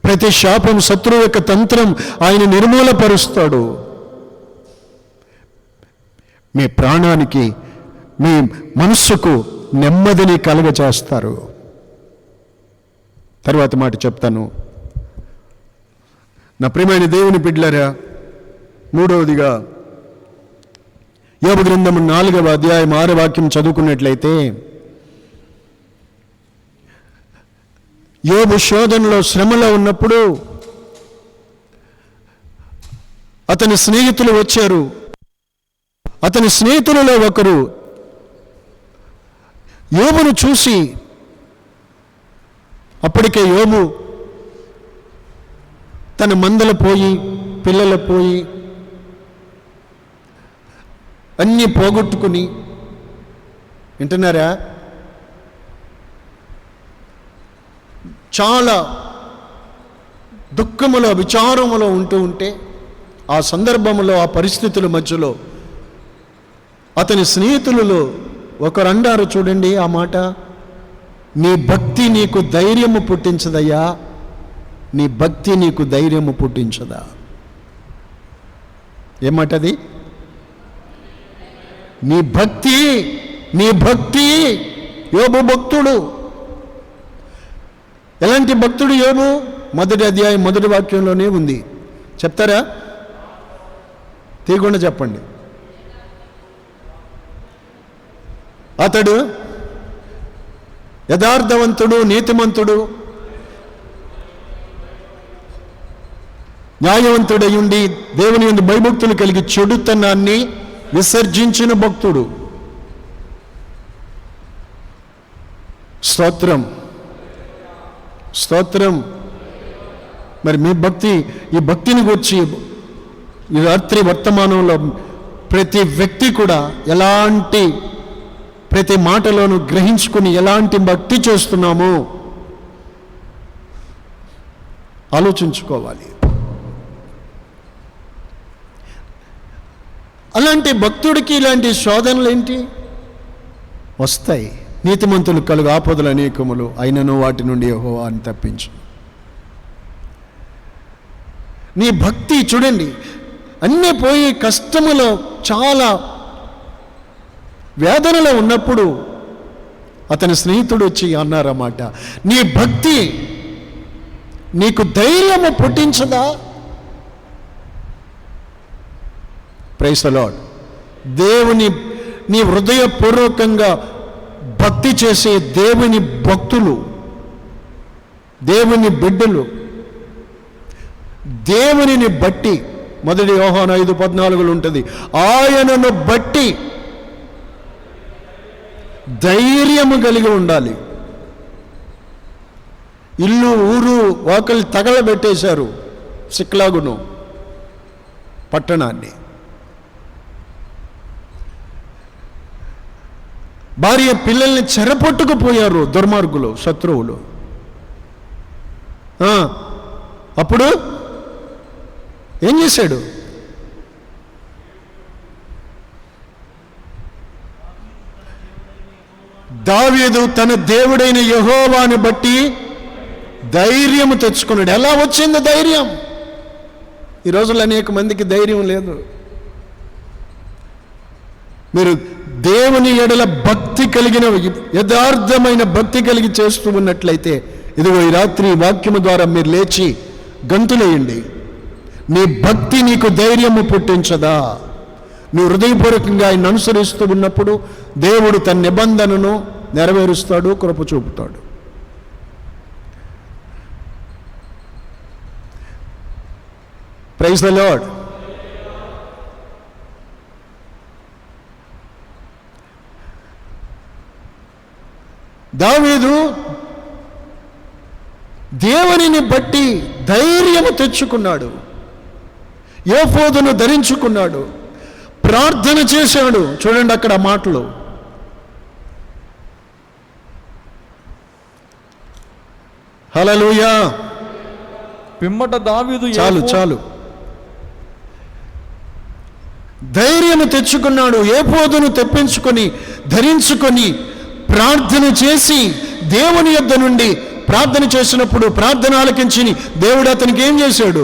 ప్రతి శాపం, శత్రువు యొక్క తంత్రం ఆయన నిర్మూలపరుస్తాడు. మీ ప్రాణానికి, మీ మనస్సుకు నెమ్మదిని కలుగజేస్తారు. తర్వాత మాట చెప్తాను. నా ప్రియమైన దేవుని బిడ్డలారా, 3వదిగా యోబు గ్రంథము 4వ అధ్యాయం 6వ వాక్యం చదువుకున్నట్లయితే, యోబు శోధనలో, శ్రమలో ఉన్నప్పుడు అతని స్నేహితులు వచ్చారు. అతని స్నేహితులలో ఒకరు యోబును చూసి, అప్పటికే యోబు తన మందల పోయి, పిల్లల పోయి, అన్నీ పోగొట్టుకుని, వింటున్నారా, చాలా దుఃఖములో, విచారములో ఉంటే ఆ సందర్భంలో, ఆ పరిస్థితుల మధ్యలో అతని స్నేహితులలో ఒకరు అన్నారు చూడండి ఆ మాట, నీ భక్తి నీకు ధైర్యము పుట్టించదయ్యా, నీ భక్తి నీకు ధైర్యము పుట్టించదా? ఏమాటది? నీ భక్తి, నీ భక్తి. యోబు భక్తుడు. ఎలాంటి భక్తుడు యోబు? 1వ అధ్యాయం 1వ వాక్యంలోనే ఉంది. చెప్తారా? తీయకుండా చెప్పండి. అతడు యథార్థవంతుడు, నీతిమంతుడు, న్యాయవంతుడై ఉండి దేవుని యందు భయభక్తులు కలిగి చెడుతనాన్ని విసర్జించిన భక్తుడు. స్తోత్రం, స్తోత్రం. మరి మీ భక్తి, ఈ భక్తిని గురించి ఈ రాత్రి వర్తమానంలో ప్రతి వ్యక్తి కూడా ఎలాంటి, ప్రతి మాటలోనూ గ్రహించుకుని ఎలాంటి భక్తి చేస్తున్నామో ఆలోచించుకోవాలి. అలాంటి భక్తుడికి ఇలాంటి శోధనలు ఏంటి? వస్తాయి. నీతిమంతులు కలుగు ఆపదలు అనేకములు, అయినను వాటి నుండి యెహోవాను తప్పించు. నీ భక్తి చూడండి, అన్నీ పోయి కష్టములో చాలా వేదనలో ఉన్నప్పుడు అతని స్నేహితుడు వచ్చి అన్నారన్నమాట, నీ భక్తి నీకు ధైర్యము పుట్టించదా? Praise the lord. దేవుని నీ హృదయపూర్వకంగా భక్తి చేసే దేవుని భక్తులు, దేవుని బిడ్డలు, దేవునిని బట్టి, మొదటి యోహాను 5:14 ఉంటుంది, ఆయనను బట్టి ధైర్యము కలిగి ఉండాలి. ఇల్లు ఊరు వాకలు తగలబెట్టేశారు సిక్లాగును పట్టణాన్ని. భార్య పిల్లల్ని చెరపట్టుకుపోయారు దుర్మార్గులు, శత్రువులు. అప్పుడు ఏం చేశాడు? దావీదు తన దేవుడైన యెహోవాను బట్టి ధైర్యము తెచ్చుకున్నాడు. ఎలా వచ్చింది ధైర్యం? ఈ రోజుల్లో అనేక మందికి ధైర్యం లేదు. మీరు దేవుని ఎడల భక్తి కలిగిన, యథార్థమైన భక్తి కలిగి చేస్తూ ఉన్నట్లయితే, ఇదిగో ఈ రాత్రి వాక్యము ద్వారా మీరు లేచి గంతులేయండి. నీ భక్తి నీకు ధైర్యము పుట్టించదా? నువ్వు హృదయపూర్వకంగా ఆయన అనుసరిస్తూ ఉన్నప్పుడు దేవుడు తన నిబంధనను నెరవేరుస్తాడు, కృప చూపుతాడు. Praise the Lord. దావీదు దేవునిని బట్టి ధైర్యము తెచ్చుకున్నాడు, ఏఫోదును ధరించుకున్నాడు, ప్రార్థన చేశాడు. చూడండి అక్కడ మాటలు. హల్లెలూయా. పిమ్మట దావీదు చాలు ధైర్యము తెచ్చుకున్నాడు, ఏఫోదును తెప్పించుకొని ధరించుకొని ప్రార్థన చేసి దేవుని యొద్ద నుండి ప్రార్థన చేసినప్పుడు ప్రార్థన ఆలకించి దేవుడు అతనికి ఏం చేశాడు?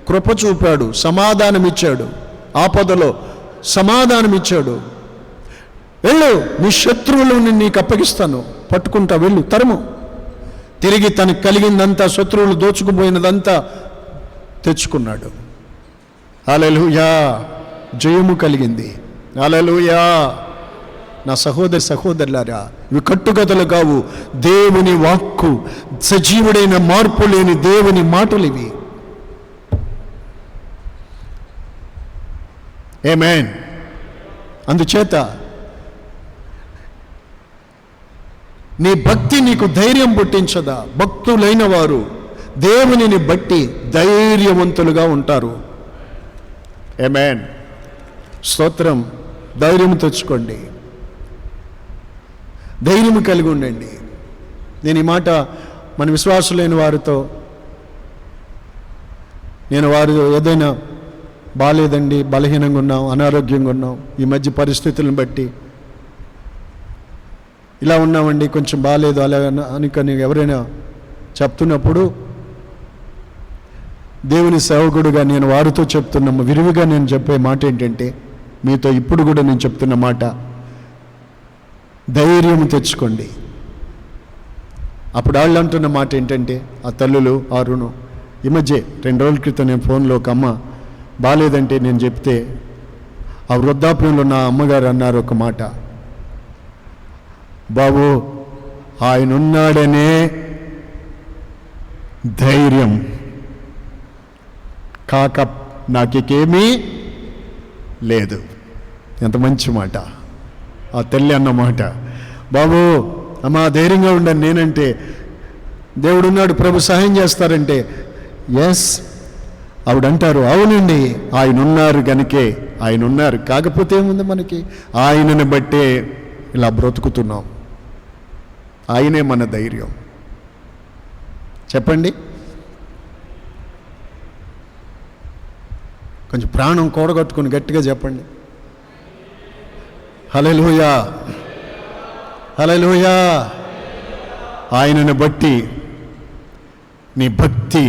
కృప చూపాడు, సమాధానం ఇచ్చాడు. ఆపదలో సమాధానం ఇచ్చాడు. వెళ్ళు, నీ శత్రువులను నీకు అప్పగిస్తాను, పట్టుకుంటా, వెళ్ళు, తరుము. తిరిగి తనకు కలిగిందంతా, శత్రువులు దోచుకుపోయినదంతా తెచ్చుకున్నాడు. హల్లెలూయా. జయము కలిగింది. హల్లెలూయా. నా సహోదరులారా, ఇవి కట్టుకథలు కావు, దేవుని వాక్కు, సజీవుడైన మార్పు లేని దేవుని మాటలు ఇవి. ఆమేన్. అందుచేత నీ భక్తి నీకు ధైర్యం పుట్టించదా? భక్తులైన వారు దేవునిని బట్టి ధైర్యవంతులుగా ఉంటారు. ఆమేన్. స్తోత్రం. ధైర్యం తెచ్చుకోండి, ధైర్యం కలిగి ఉండండి. నేను ఈ మాట మన విశ్వాసులైన వారితో, నేను వారు ఏదైనా బాలేదండి, బలహీనంగా ఉన్నాం, అనారోగ్యంగా ఉన్నాం, ఈ మధ్య పరిస్థితులను బట్టి ఇలా ఉన్నామండి, కొంచెం బాగాలేదు అలా అనుకొని ఎవరైనా చెప్తున్నప్పుడు దేవుని సేవకుడుగా నేను వారితో చెప్తున్న విరివిగా నేను చెప్పే మాట ఏంటంటే, మీతో ఇప్పుడు కూడా నేను చెప్తున్న మాట, ధైర్యం తెచ్చుకోండి. అప్పుడు వాళ్ళు అంటున్న మాట ఏంటంటే, ఆ తల్లులు ఆరును, ఈ మధ్య 2 రోజుల క్రితం నేను ఫోన్లో ఒక అమ్మ బాగాలేదంటే నేను చెప్తే, ఆ వృద్ధాప్యంలో నా అమ్మగారు అన్నారు ఒక మాట, బాబు ఆయన ఉన్నాడనే ధైర్యం కాక నాకేమీ లేదు. ఎంత మంచి మాట ఆ తల్లి అన్నమాట. బాబు అమ్మా ధైర్యంగా ఉండను నేనంటే, దేవుడున్నాడు, ప్రభు సహాయం చేస్తారంటే, ఎస్ ఆవిడంటారు, అవునండి ఆయన ఉన్నారు గనుకే, ఆయన ఉన్నారు, కాకపోతే ఏముంది మనకి, ఆయనను బట్టే ఇలా బ్రతుకుతున్నాం. ఆయనే మన ధైర్యం. చెప్పండి. కొంచెం ప్రాణం కూడగట్టుకుని గట్టిగా చెప్పండి. హల్లెలూయా. హల్లెలూయా. ఆయనను బట్టి నీ భక్తి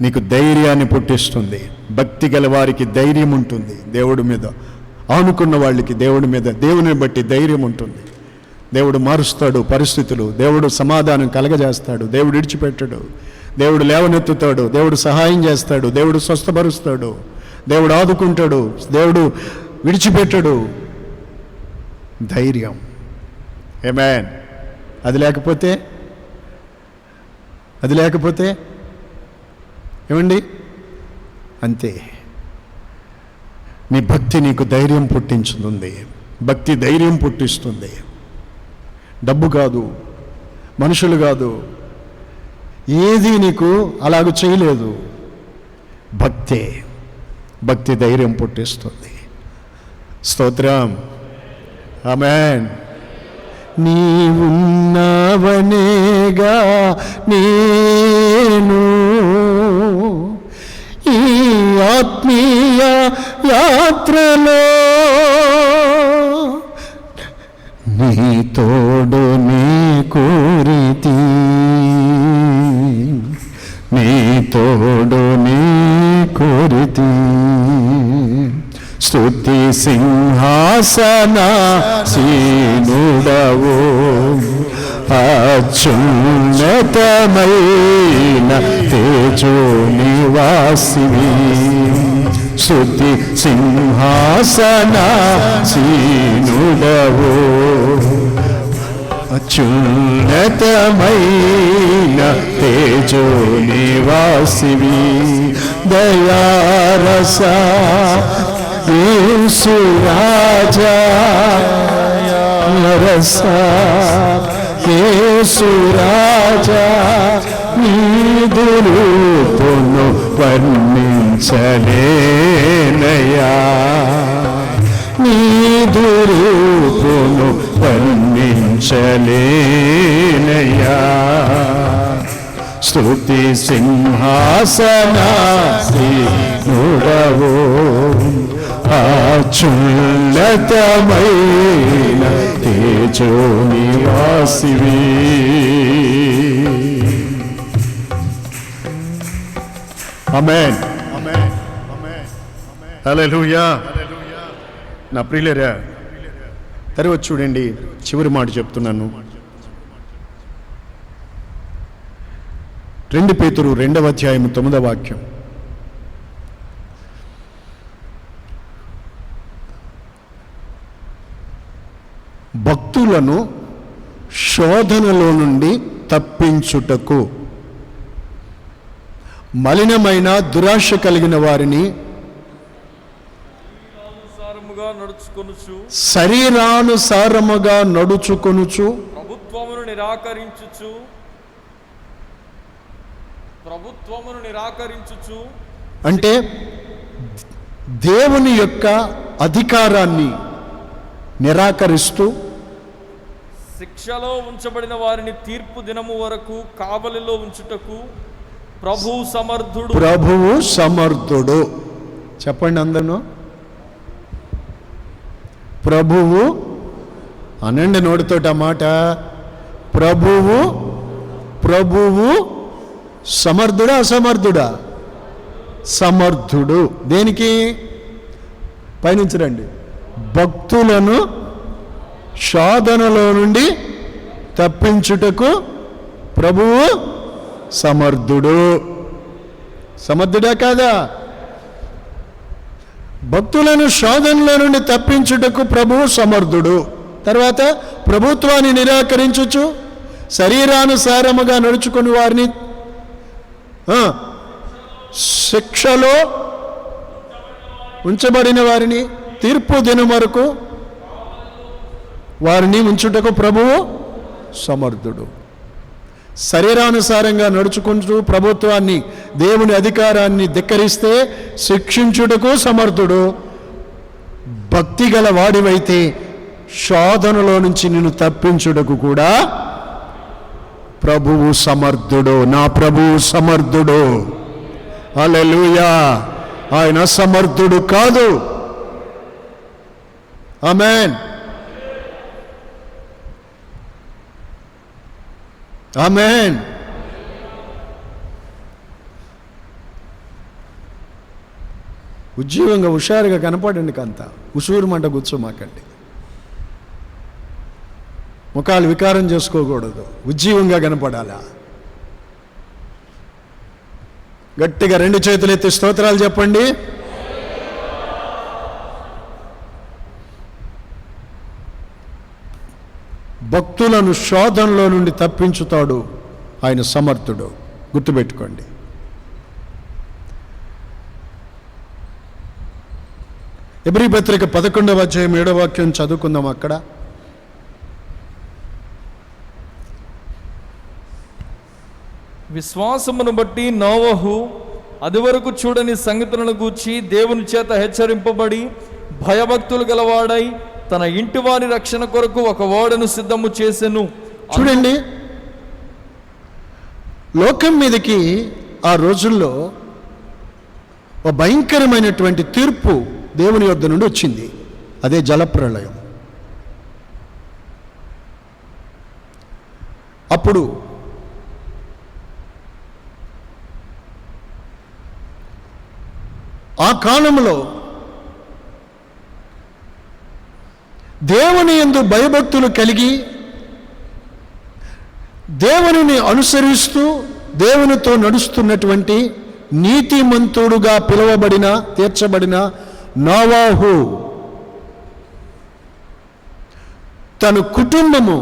నీకు ధైర్యాన్ని పుట్టిస్తుంది. భక్తి గల వారికి ధైర్యం ఉంటుంది. దేవుడి మీద ఆనుకున్న వాళ్ళకి దేవుని బట్టి ధైర్యం ఉంటుంది. దేవుడు మారుస్తాడు పరిస్థితులు. దేవుడు సమాధానం కలగజేస్తాడు. దేవుడు విడిచిపెట్టడు. దేవుడు లేవనెత్తుతాడు. దేవుడు సహాయం చేస్తాడు. దేవుడు స్వస్థపరుస్తాడు. దేవుడు ఆదుకుంటాడు. దేవుడు విడిచిపెట్టడు. ధైర్యం. ఆమేన్. అది లేకపోతే ఏమండి? అంతే. నీ భక్తి నీకు ధైర్యం పుట్టించుతుంది. భక్తి ధైర్యం పుట్టిస్తుంది. డబ్బు కాదు, మనుషులు కాదు, ఏది నీకు అలాగ చేయలేదు. భక్తి ధైర్యం పుట్టిస్తుంది. స్తోత్రం. ఆమేన్. నీవున్నావనేగా నేను ఈ ఆత్మీయ యాత్రలో, నీ తోడు నీ కోరితి, నీ తోడు నీ కోరితి. స్తుతి సింహాసనాసీనుడవు, అత్యున్నతమైన తేజో నివాసివి. స్తుతి సింహాసనాసీనుడవు, అత్యున్నతమైన తేజో నివాసివి. దయారస యేసు రాజా, రస యేసు రాజా, నీదు రూపును వర్ణించలేనయా, నీదు రూపును వర్ణించలేనయా. స్తుతి సింహాసనాసీనుడవు, అత్యున్నతమైన తేజో నివాసివి. ఆమేన్. హల్లెలూయా. నా ప్రియులారా, తర్వాత చూడండి, చివరి మాట చెప్తున్నాను. 2 పేతురు 2వ అధ్యాయం 9వ వాక్యం. భక్తులను శోధనలో నుండి తప్పించుటకు, మలినమైన దురాశ కలిగిన వారిని శరీరానుసారముగా నడుచుకొనుచు ప్రభుత్వమును నిరాకరించుచు, అంటే దేవుని యొక్క అధికారాన్ని నిరాకరిస్తూ, శిక్షలో ఉంచబడిన వారిని తీర్పు దినము వరకు కావలిలో ఉంచుటకు ప్రభువు సమర్థుడు. చెప్పండి అందరూ, ప్రభువు అనండి నోటితోటి ఆ మాట. ప్రభువు సమర్థుడా అసమర్థుడా? సమర్థుడు. దేనికి? పైనుంచి రండి. భక్తులను శోధనలో నుండి తప్పించుటకు ప్రభువు సమర్థుడు. సమర్థుడా కాదా? భక్తులను శోధనలో నుండి తప్పించుటకు ప్రభువు సమర్థుడు. తర్వాత ప్రభుత్వాన్ని నిరాకరించుచు శరీరానుసారముగా నడుచుకుని వారిని శిక్షలో ఉంచబడిన వారిని తీర్పు దినం వరకు వారిని ఉంచుటకు ప్రభువు సమర్థుడు. శరీరానుసారంగా నడుచుకుంటూ ప్రభుత్వాన్ని, దేవుని అధికారాన్ని ధిక్కరిస్తే శిక్షించుటకు సమర్థుడు. భక్తి గల వాడివైతే శోధనలో నుంచి నిన్ను తప్పించుటకు కూడా ప్రభువు సమర్థుడు. నా ప్రభువు సమర్థుడు. హల్లెలూయా. ఆయన సమర్థుడు కాదు. ఆమేన్. ఆమేన్. ఉజ్జీవంగా హుషారుగా కనపడండి కాంత, ఉసూరు మంట కూర్చోమాకండి. ముఖాలు వికారం చేసుకోకూడదు, ఉజ్జీవంగా కనపడాలా. గట్టిగా 2 చేతులు ఎత్తి స్తోత్రాలు చెప్పండి. భక్తులను శోధనలో నుండి తప్పించుతాడు ఆయన సమర్థుడు. గుర్తుపెట్టుకోండి. ఎబ్రీ పత్రిక 11వ అధ్యాయం 7వ వాక్యం చదువుకుందాం. అక్కడ విశ్వాసమును బట్టి నోవహు అదివరకు చూడని సంగతులను గూర్చి దేవుని చేత హెచ్చరింపబడి భయభక్తులు గలవాడై తన ఇంటి వారి రక్షణ కొరకు ఒక ఓడను సిద్ధము చేసెను. చూడండి, లోకం మీదకి ఆ రోజుల్లో ఒక భయంకరమైనటువంటి తీర్పు దేవుని యొద్ద నుండి వచ్చింది. అదే జలప్రళయం. అప్పుడు ఆ కాలంలో దేవుని యందు భయభక్తులు కలిగి దేవునిని అనుసరిస్తూ దేవునితో నడుస్తున్నటువంటి నీతిమంతుడుగా పిలువబడిన తీర్చబడిన నోవహు తన కుటుంబము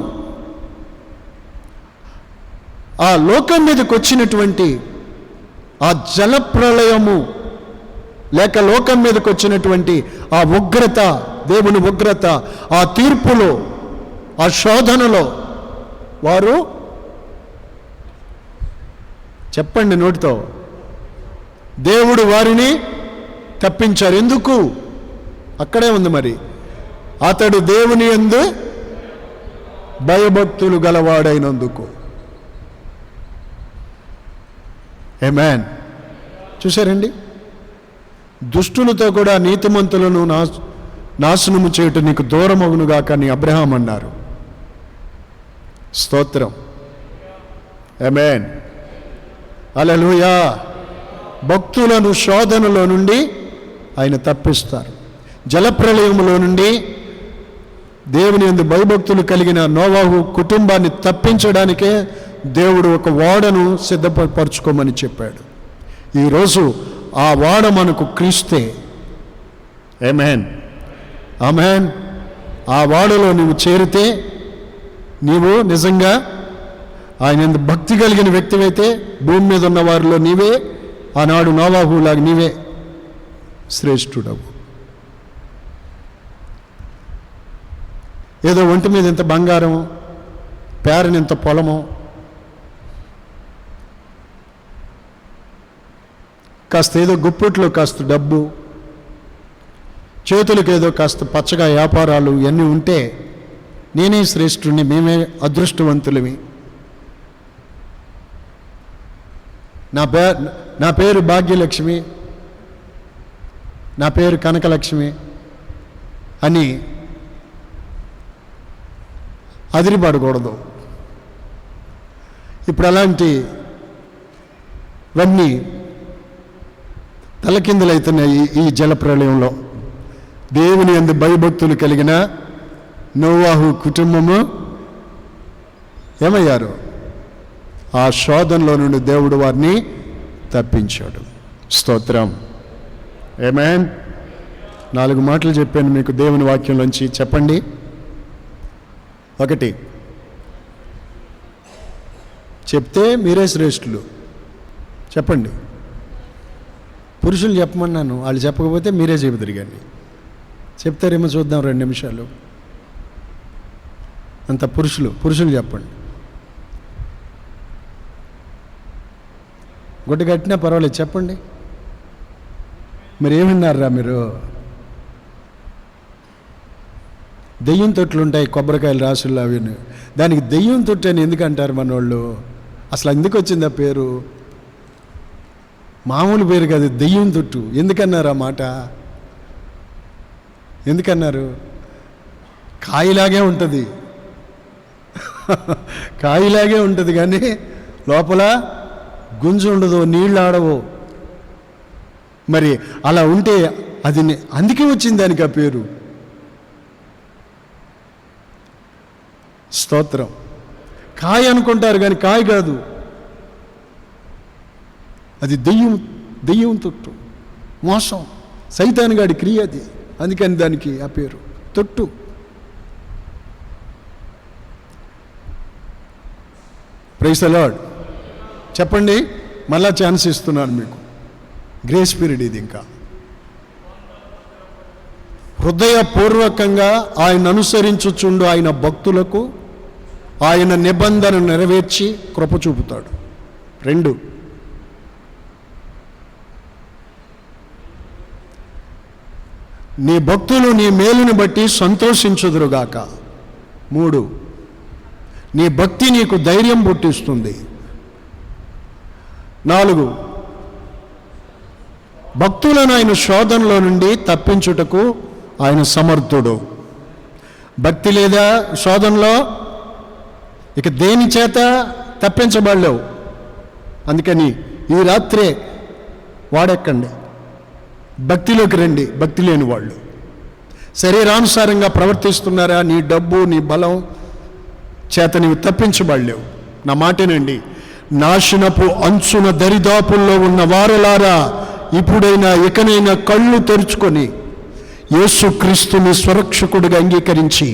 ఆ లోకం మీదకి వచ్చినటువంటి ఆ జలప్రళయము లేక లోకం మీదకి వచ్చినటువంటి ఆ ఉగ్రత, దేవుని ఉగ్రత, ఆ తీర్పులో, ఆ శోధనలో వారు చెప్పండి నోటితో, దేవుడు వారిని తప్పించారు. ఎందుకు? అక్కడే ఉంది మరి, అతడు దేవుని యందు భయభక్తులు గలవాడైనందుకు. ఆమేన్. చూశారండి, దుష్టులతో కూడా నీతిమంతులను నాశనము చేయటం నీకు దూరమగునుగాక అని అబ్రహాం అన్నారు. స్తోత్రం. ఆమేన్. హల్లెలూయా. భక్తులను శోధనలో నుండి ఆయన తప్పిస్తారు. జలప్రళయములో నుండి దేవుని యందు భయభక్తులు కలిగిన నోవహు కుటుంబాన్ని తప్పించడానికే దేవుడు ఒక ఓడను సిద్ధపరచుకోమని చెప్పాడు. ఈరోజు ఆ ఓడ మనకు క్రీస్తే. ఆమేన్. ఆమేన్. ఆ ఓడలో నువ్వు చేరితే నీవు నిజంగా ఆయన భక్తి కలిగిన వ్యక్తివైతే భూమి మీద ఉన్న వారిలో నీవే ఆనాడు నోవహులాగా నీవే శ్రేష్ఠుడవు. ఏదో ఒంటి మీద ఇంత బంగారం, పేరని ఇంత పొలము, కాస్త ఏదో గుప్పిట్లో కాస్త డబ్బు, చేతులకు ఏదో కాస్త పచ్చగా వ్యాపారాలు ఇవన్నీ ఉంటే నేనే శ్రేష్ఠుడిని, మేమే అదృష్టవంతులమి, నా పేరు భాగ్యలక్ష్మి, నా పేరు కనకలక్ష్మి అని అదిరిపడకూడదు. ఇప్పుడు అలాంటివన్నీ తలకిందులవుతున్నాయి ఈ జలప్రళయంలో. దేవుని యందు భయభక్తులు కలిగిన నోవహు కుటుంబము ఏమయ్యారు? ఆ శోధనలో నుండి దేవుడు వారిని తప్పించాడు. స్తోత్రం. ఆమేన్. 4 మాటలు చెప్పాను మీకు దేవుని వాక్యంలోంచి. చెప్పండి. 1, చెప్తే మీరే శ్రేష్ఠులు. చెప్పండి. పురుషులు చెప్పమన్నాను, వాళ్ళు చెప్పకపోతే మీరే చెప్పు తిరిగండి. చెప్తారేమో చూద్దాం 2 నిమిషాలు. అంత పురుషులు చెప్పండి. గుడ్డ కట్టినా పర్వాలేదు, చెప్పండి. మరి ఏమన్నారా మీరు? దెయ్యం తొట్లు ఉంటాయి, కొబ్బరికాయలు రాసులు అవి. దానికి దెయ్యం తొట్టు అని ఎందుకు అంటారు మనోళ్ళు? అసలు ఎందుకు వచ్చింది ఆ పేరు? మామూలు పేరు కాదు, దెయ్యం తొట్టు. ఎందుకన్నారు ఆ మాట? ఎందుకన్నారు? కాయలాగే ఉంటుంది, కాయలాగే ఉంటుంది కానీ లోపల గుంజు ఉండదు, నీళ్ళు ఆడవు. మరి అలా ఉంటే అది అందుకే వచ్చింది దానికి ఆ పేరు. స్తోత్రం. కాయ అనుకుంటారు కానీ కాయ కాదు, అది దెయ్యం తొట్టు, మోసం, సైతాను గాడి క్రియ అది. అందుకని దానికి ఆ పేరు తొట్టు. Praise the lord. చెప్పండి, మళ్ళా ఛాన్స్ ఇస్తున్నాను మీకు. గ్రేస్ పీరియడ్ ఇది. ఇంకా హృదయపూర్వకంగా ఆయన అనుసరించుచుండు ఆయన భక్తులకు ఆయన నిబంధన నెరవేర్చి కృప చూపుతాడు. 2, నీ భక్తులు నీ మేలుని బట్టి సంతోషించుదురుగాక. 3, నీ భక్తి నీకు ధైర్యం పుట్టిస్తుంది. 4, భక్తులను ఆయన శోధనలో నుండి తప్పించుటకు ఆయన సమర్థుడు. భక్తి లేదా శోధనలో ఇక దేని చేత తప్పించబడలేవు. అందుకని ఈ రాత్రే వాడెక్కండి, భక్తిలోకి రండి. భక్తి లేని వాళ్ళు శరీరానుసారంగా ప్రవర్తిస్తున్నారా, నీ డబ్బు నీ బలం చేత నీవు తప్పించబడలేవు. నా మాటేనండి. నాశనపు అంచున దరిదాపుల్లో ఉన్న వారులారా, ఇప్పుడైనా ఇకనైనా కళ్ళు తెరుచుకొని యేసుక్రీస్తుని స్వరక్షకుడిగా అంగీకరించి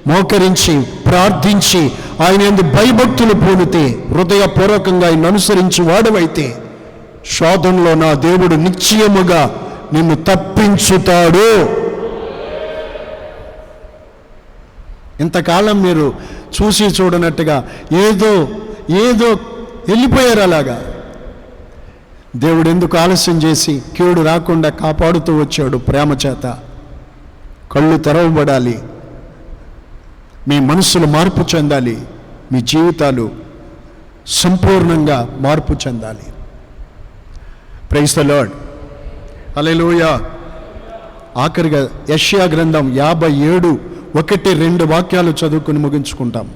మోకరించి ప్రార్థించి ఆయన యందు భయభక్తులు పూనితే, హృదయపూర్వకంగా ఆయన అనుసరించి వాడవైతే, శోధనలో నా దేవుడు నిశ్చయముగా నిన్ను తప్పించుతాడు. ఇంతకాలం మీరు చూసి చూడనట్టుగా ఏదో వెళ్ళిపోయారు. అలాగా దేవుడు ఎందుకు ఆలస్యం చేసి కీడు రాకుండా కాపాడుతూ వచ్చాడు ప్రేమ చేత. కళ్ళు తెరవబడాలి, మీ మనస్సులు మార్పు చెందాలి, మీ జీవితాలు సంపూర్ణంగా మార్పు చెందాలి. Praise the Lord. హల్లెలూయా. ఆఖరిగా యెషయా గ్రంథం 57:1-2 వాక్యాలు చదువుకుని ముగించుకుంటాం.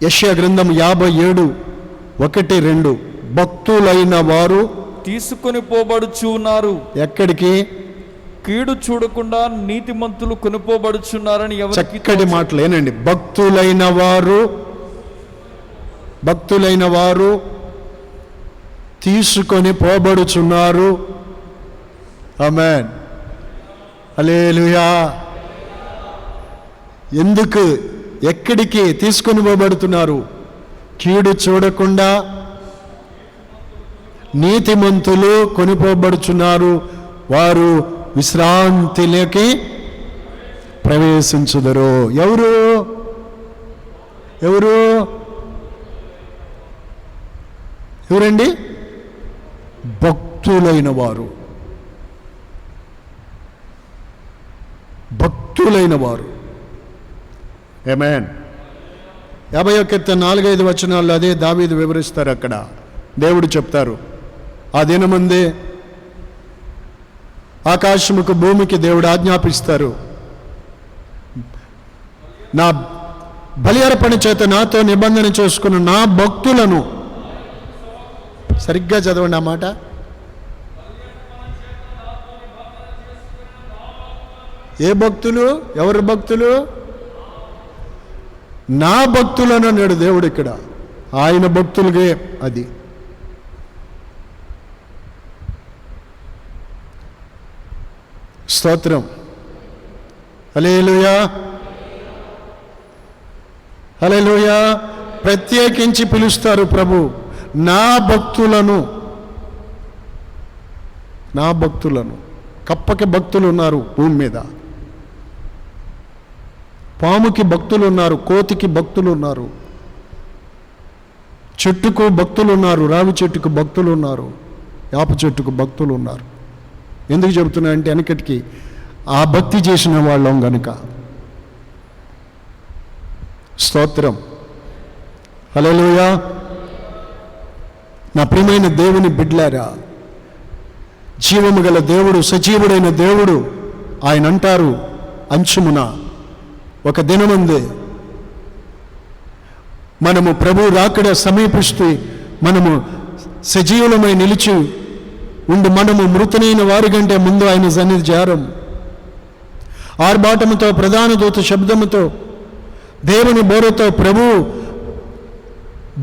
యెషయా గ్రంథం 57:1-2. భక్తులైన వారు తీసుకొని పోబడుచున్నారు. ఎక్కడికి? కీడు చూడకుండా నీతిమంతులు కొనుపోబడుచున్నారని ఎవరికి? చక్కటి మాటలేనండి. భక్తులైన వారు తీసుకొని పోబడుచున్నారు. ఆమేన్. హల్లెలూయా. ఎందుకు, ఎక్కడికి తీసుకొని పోబడుతున్నారు? కీడు చూడకుండా నీతిమంతులు కొనిపోబడుచున్నారు, వారు విశ్రాంతిలోకి ప్రవేశించుదరు. ఎవరండి? భక్తులైన వారు. ఆమేన్. 51-4-5 వచనాల్లో అదే దావీదు వివరిస్తారు. అక్కడ దేవుడు చెప్తారు, ఆ దినమందే ఆకాశముకు భూమికి దేవుడు ఆజ్ఞాపిస్తారు, నా బలి అర్పణ చేత నాతో నిబంధన చేసుకున్న నా భక్తులను. సరిగ్గా చదవండి ఆ మాట. ఏ భక్తులు? ఎవరి భక్తులు? నా భక్తులను అన్నాడు దేవుడు ఇక్కడ. ఆయన భక్తులకే అది. స్తోత్రం. హల్లెలూయా. హల్లెలూయా. ప్రత్యేకించి పిలుస్తారు ప్రభు, నా భక్తులను. కప్పకి భక్తులు ఉన్నారు భూమి మీద, పాముకి భక్తులు ఉన్నారు, కోతికి భక్తులు ఉన్నారు, చెట్టుకు భక్తులు ఉన్నారు, రావి చెట్టుకు భక్తులు ఉన్నారు, యాప చెట్టుకు భక్తులు ఉన్నారు. ఎందుకు చెబుతున్నా అంటే వెనకటికి ఆ భక్తి చేసిన వాళ్ళం గనుక. స్తోత్రం. హల్లెలూయా. నా ప్రియమైన దేవుని బిడ్డలారా, జీవము గల దేవుడు, సజీవుడైన దేవుడు ఆయన అంటారు, అంచుమున ఒక దినముందు మనము ప్రభు రాకడ సమీపిస్తూ మనము సజీవులమై నిలిచి ఉండి మనము మృతునైన వారి కంటే ముందు ఆయన సన్నిధి చేరం. ఆర్భాటముతో, ప్రధాన దూత శబ్దముతో, దేవుని బోరతో ప్రభు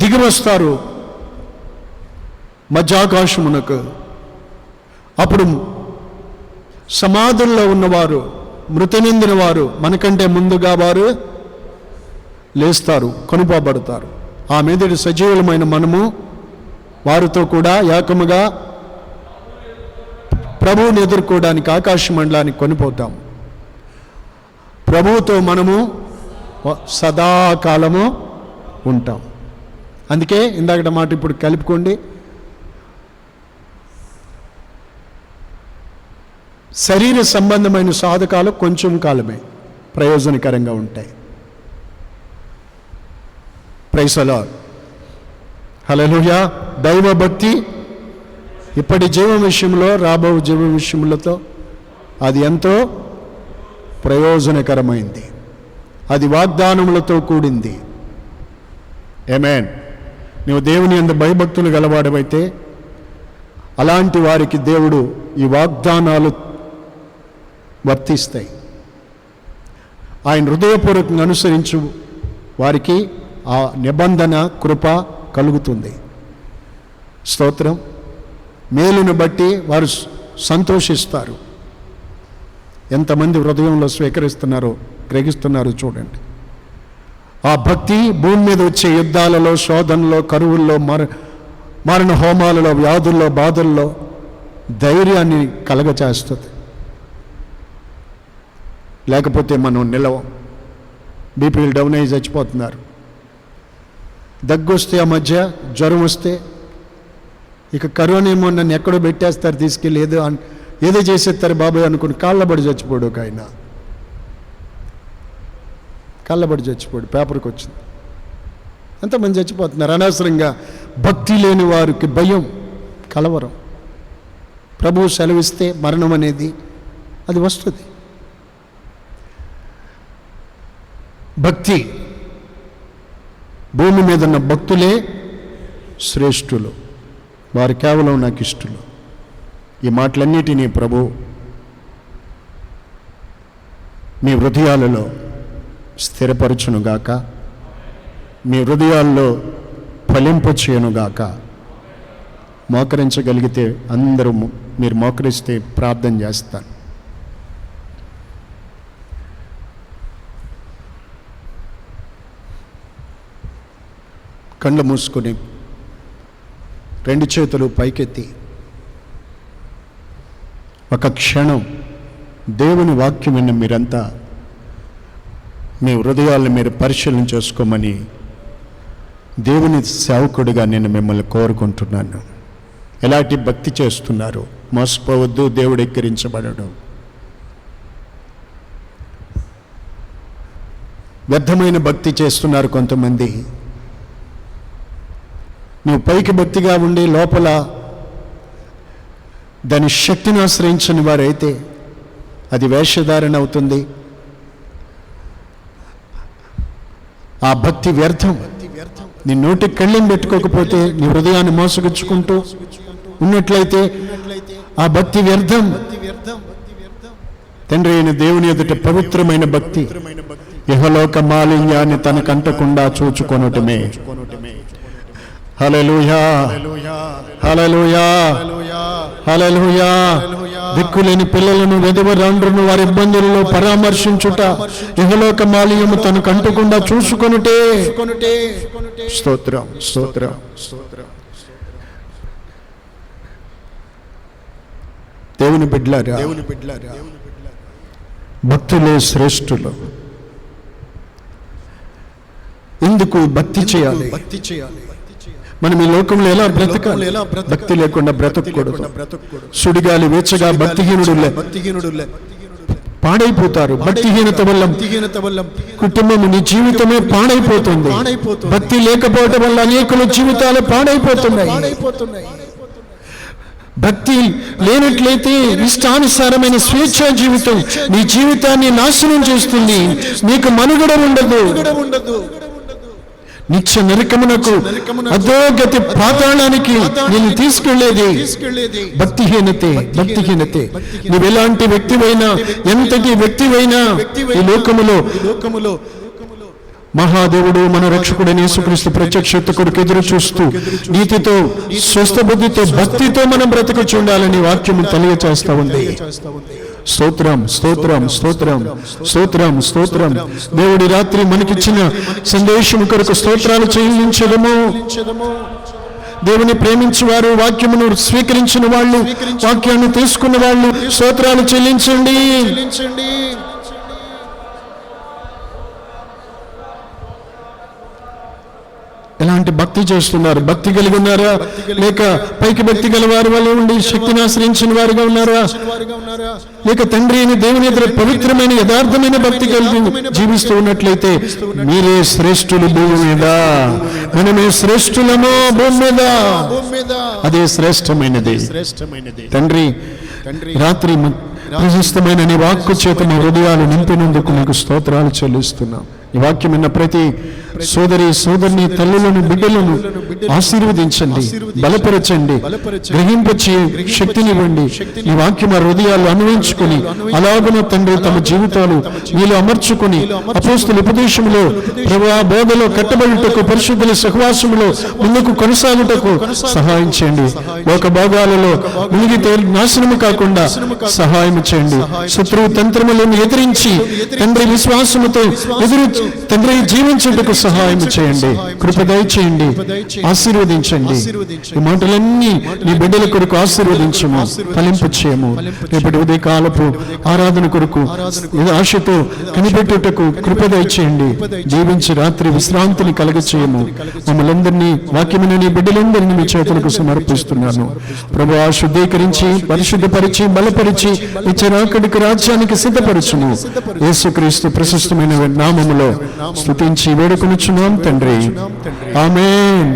దిగివస్తారు మధ్యాకాశమునకు. అప్పుడు సమాధుల్లో ఉన్నవారు, మృతి నిందిన వారు మనకంటే ముందుగా వారు లేస్తారు, కొనుపబడతారు. ఆ మీదటి సజీవులమైన మనము వారితో కూడా ఏకముగా ప్రభువుని ఎదుర్కోవడానికి ఆకాశ మండలానికి కొనిపోతాం. ప్రభువుతో మనము సదాకాలము ఉంటాం. అందుకే ఇందాకటి మాట ఇప్పుడు కలుపుకోండి. శరీర సంబంధమైన సాధకాలు కొంచెం కాలమే ప్రయోజనకరంగా ఉంటాయి. Praise the Lord. హల్లెలూయా. దైవభక్తి ఇప్పటి జీవం విషయంలో, రాబో జీవం విషయములతో అది ఎంతో ప్రయోజనకరమైంది. అది వాగ్దానములతో కూడింది. ఆమేన్. నీవు దేవుని యందు భయభక్తులు గలవాడవైతే అలాంటి వారికి దేవుడు ఈ వాగ్దానాలు వర్తిస్తాయి. ఆయన హృదయపూర్వకంగా అనుసరించు వారికి ఆ నిబంధన కృప కలుగుతుంది. స్తోత్రం. మేలును బట్టి వారు సంతోషిస్తారు. ఎంతమంది హృదయంలో స్వీకరిస్తున్నారో, గ్రహిస్తున్నారో చూడండి. ఆ భక్తి భూమి మీద వచ్చే యుద్ధాలలో, శోధనలో, కరువుల్లో, మరణ హోమాలలో, వ్యాధుల్లో, బాధల్లో ధైర్యాన్ని కలగచేస్తుంది. లేకపోతే మనం నిలవం. బీపీలు డౌన్ అయ్యి చచ్చిపోతున్నారు. దగ్గు వస్తే, ఆ మధ్య జ్వరం వస్తే, ఇక కరోనా ఏమో నన్ను ఎక్కడో పెట్టేస్తారు తీసుకెళ్ళి, ఏదో చేసేస్తారు బాబాయ్ అనుకుని కాళ్ళబడి చచ్చిపోడు. ఒక ఆయన కాళ్ళబడి చచ్చిపోడు, పేపర్కి వచ్చింది. ఎంతమంది చచ్చిపోతున్నారు అనవసరంగా. భక్తి లేని వారికి భయం, కలవరం. ప్రభువు సెలవిస్తే మరణం అనేది అది వస్తుంది. భక్తి, భూమి మీద ఉన్న భక్తులే శ్రేష్ఠులు, వారు కేవలం నాకు ఇష్టలు. ఈ మాటలన్నిటినీ ప్రభు మీ హృదయాలలో స్థిరపరచునుగాక, మీ హృదయాల్లో ఫలింపు చేయనుగాక. మోకరించగలిగితే అందరూ మీరు మోకరిస్తే ప్రార్థన చేస్తాను. కళ్ళు మూసుకొని రెండు చేతులు పైకెత్తి ఒక క్షణం దేవుని వాక్యం విన్న మీరంతా మీ హృదయాలను మీరు పరిశీలన చేసుకోమని దేవుని సేవకుడిగా నేను మిమ్మల్ని కోరుకుంటున్నాను. ఎలాంటి భక్తి చేస్తున్నారు? మోసపోవద్దు, దేవుడు ఎక్కిరించబడడు. వ్యర్థమైన భక్తి చేస్తున్నారు కొంతమంది. నువ్వు పైకి భక్తిగా ఉండి లోపల దాని శక్తిని ఆశ్రయించని వారైతే అది వేషధారణ అవుతుంది. ఆ భక్తి వ్యర్థం. నీ నోటికి కళ్ళెం పెట్టుకోకపోతే, నీ హృదయాన్ని మోసగుచ్చుకుంటూ ఉన్నట్లయితే ఆ భక్తి వ్యర్థం. తండ్రి అయిన దేవుని ఎదుట పవిత్రమైన భక్తి ఇహలోక మాలిన్యాన్ని తనకంటకుండా చూచుకొనుటమే. హల్లెలూయా, హల్లెలూయా, హల్లెలూయా. దిక్కులేని పిల్లలను, వెధవరాండ్రును వారి ఇబ్బందులలో పరామర్శించుట, ఇహలోక మాలిన్యము తనకు అంటకుండా చూసుకొనుటే. స్తోత్రం, స్తోత్రం, స్తోత్రం. దేవుని బిడ్డలారా, భక్తులే శ్రేష్ఠులు. ఎందుకు భక్తి చేయాలి? మనం ఈ లోకంలో ఎలా బ్రతకాలి? భక్తి లేకుండా బ్రతకూడదు. సుడిగాలి వేచగా భక్తిహీనుడు పాడైపోతారు. భక్తిహీనత వల్ల కుటుంబం, నీ జీవితమే పాడైపోతుంది. భక్తి లేకపోవడం వల్ల అనేకుల జీవితాలు పాడైపోతున్నాయి. భక్తి లేనట్లయితే ఇష్టానుసారమైన స్వేచ్ఛా జీవితం నీ జీవితాన్ని నాశనం చేస్తుంది. నీకు మనుగడ ఉండదు. నిత్య నరకమునకు అధోగతి పాతాళానికి నేను తీసుకెళ్లేది భక్తిహీనతే. నువ్వెలాంటి వ్యక్తివైనా, ఎంతటి వ్యక్తివైనా ఈ లోకములో మహాదేవుడు మన రక్షకుడైన యేసుక్రీస్తు ప్రత్యక్షత కొరకు ఎదురు చూస్తూ నీతితో, స్వస్థ బుద్ధితో, భక్తితో మనం బ్రతకచ్చు ఉండాలని వాక్యము తెలియచేస్తా ఉంది. స్తోత్రం స్తోత్రం స్తోత్రం స్తోత్రం స్తోత్రం. దేవుడి రాత్రి మనకిచ్చిన సందేశం కొరకు స్తోత్రాలు చెల్లించడము. దేవుని ప్రేమించి వారు, వాక్యమును స్వీకరించిన వాళ్ళు, వాక్యాన్ని తీసుకున్న వాళ్ళు స్తోత్రాలు చెల్లించండి. ఎలాంటి భక్తి చేస్తున్నారు? భక్తి కలిగి ఉన్నారా, లేక పైకి భక్తి గల వారి వల్ల ఉండి శక్తిని ఆశ్రయించిన వారుగా ఉన్నారా, లేక తండ్రి అయిన దేవుని ఎదుట పవిత్రమైన యథార్థమైన భక్తి కలిగి జీవిస్తూ ఉన్నట్లయితే మీరే శ్రేష్ఠులు భూమి మీద. మనమే శ్రేష్ఠులము భూమి మీద. అదే శ్రేష్టమైనది. తండ్రి, రాత్రి ప్రశస్తమైన నీ వాక్కు చేత మా హృదయాలు నింపినందుకు నీకు స్తోత్రాలు చెల్లిస్తున్నాం. ఈ వాక్యం విన్న ప్రతి సోదరిని, తల్లులను, బిడ్డలను ఆశీర్వదించండి, బలపరచండి, గ్రహింపచి శక్తినివ్వండి. ఈ వాక్యం ఆ హృదయాలు అన్వయించుకుని అలాగున తండ్రి తమ జీవితాలు నీలో అమర్చుకుని అపోస్తుల ఉపదేశంలో, ప్రభువా బోధలో కట్టబడుటకు, పరిశుద్ధుల సహవాసములో ముందుకు కొనసాగుటకు సహాయం చేయండి. లోక భాగాలలో మునిగి నాశనము కాకుండా సహాయం చేయండి. శత్రువు తంత్రములను ఎదిరించి తండ్రి విశ్వాసముతో తండ్రి జీవించుటకు సహాయం చేయండి. కృప దయచేయండి, ఆశీర్వదించండి. ఈ మాటలన్నీ నీ బిడ్డల కొరకు ఆశీర్వదించము, ఫలింప చేయము. రేపటి ఉదయకాలపు ఆరాధన కొరకు ఆశతో కనిపెట్టుటకు కృప దయచేయండి. జీవించి రాత్రి విశ్రాంతిని కలగచేయము. మమ్మల్ని అందరినీ, వాక్యమైన నీ బిడ్డలందరినీ మీ చేతులకు సమర్పిస్తున్నాను. ప్రభువా, శుద్ధీకరించి, పరిశుద్ధపరిచి, బలపరిచి నిత్యరాకడికి రాజ్యానికి సిద్ధపరచుము. యేసుక్రీస్తు ప్రశస్తమైన నామములో స్తుతించి వేడుకొనుచున్నాం తండ్రి. ఆమేన్.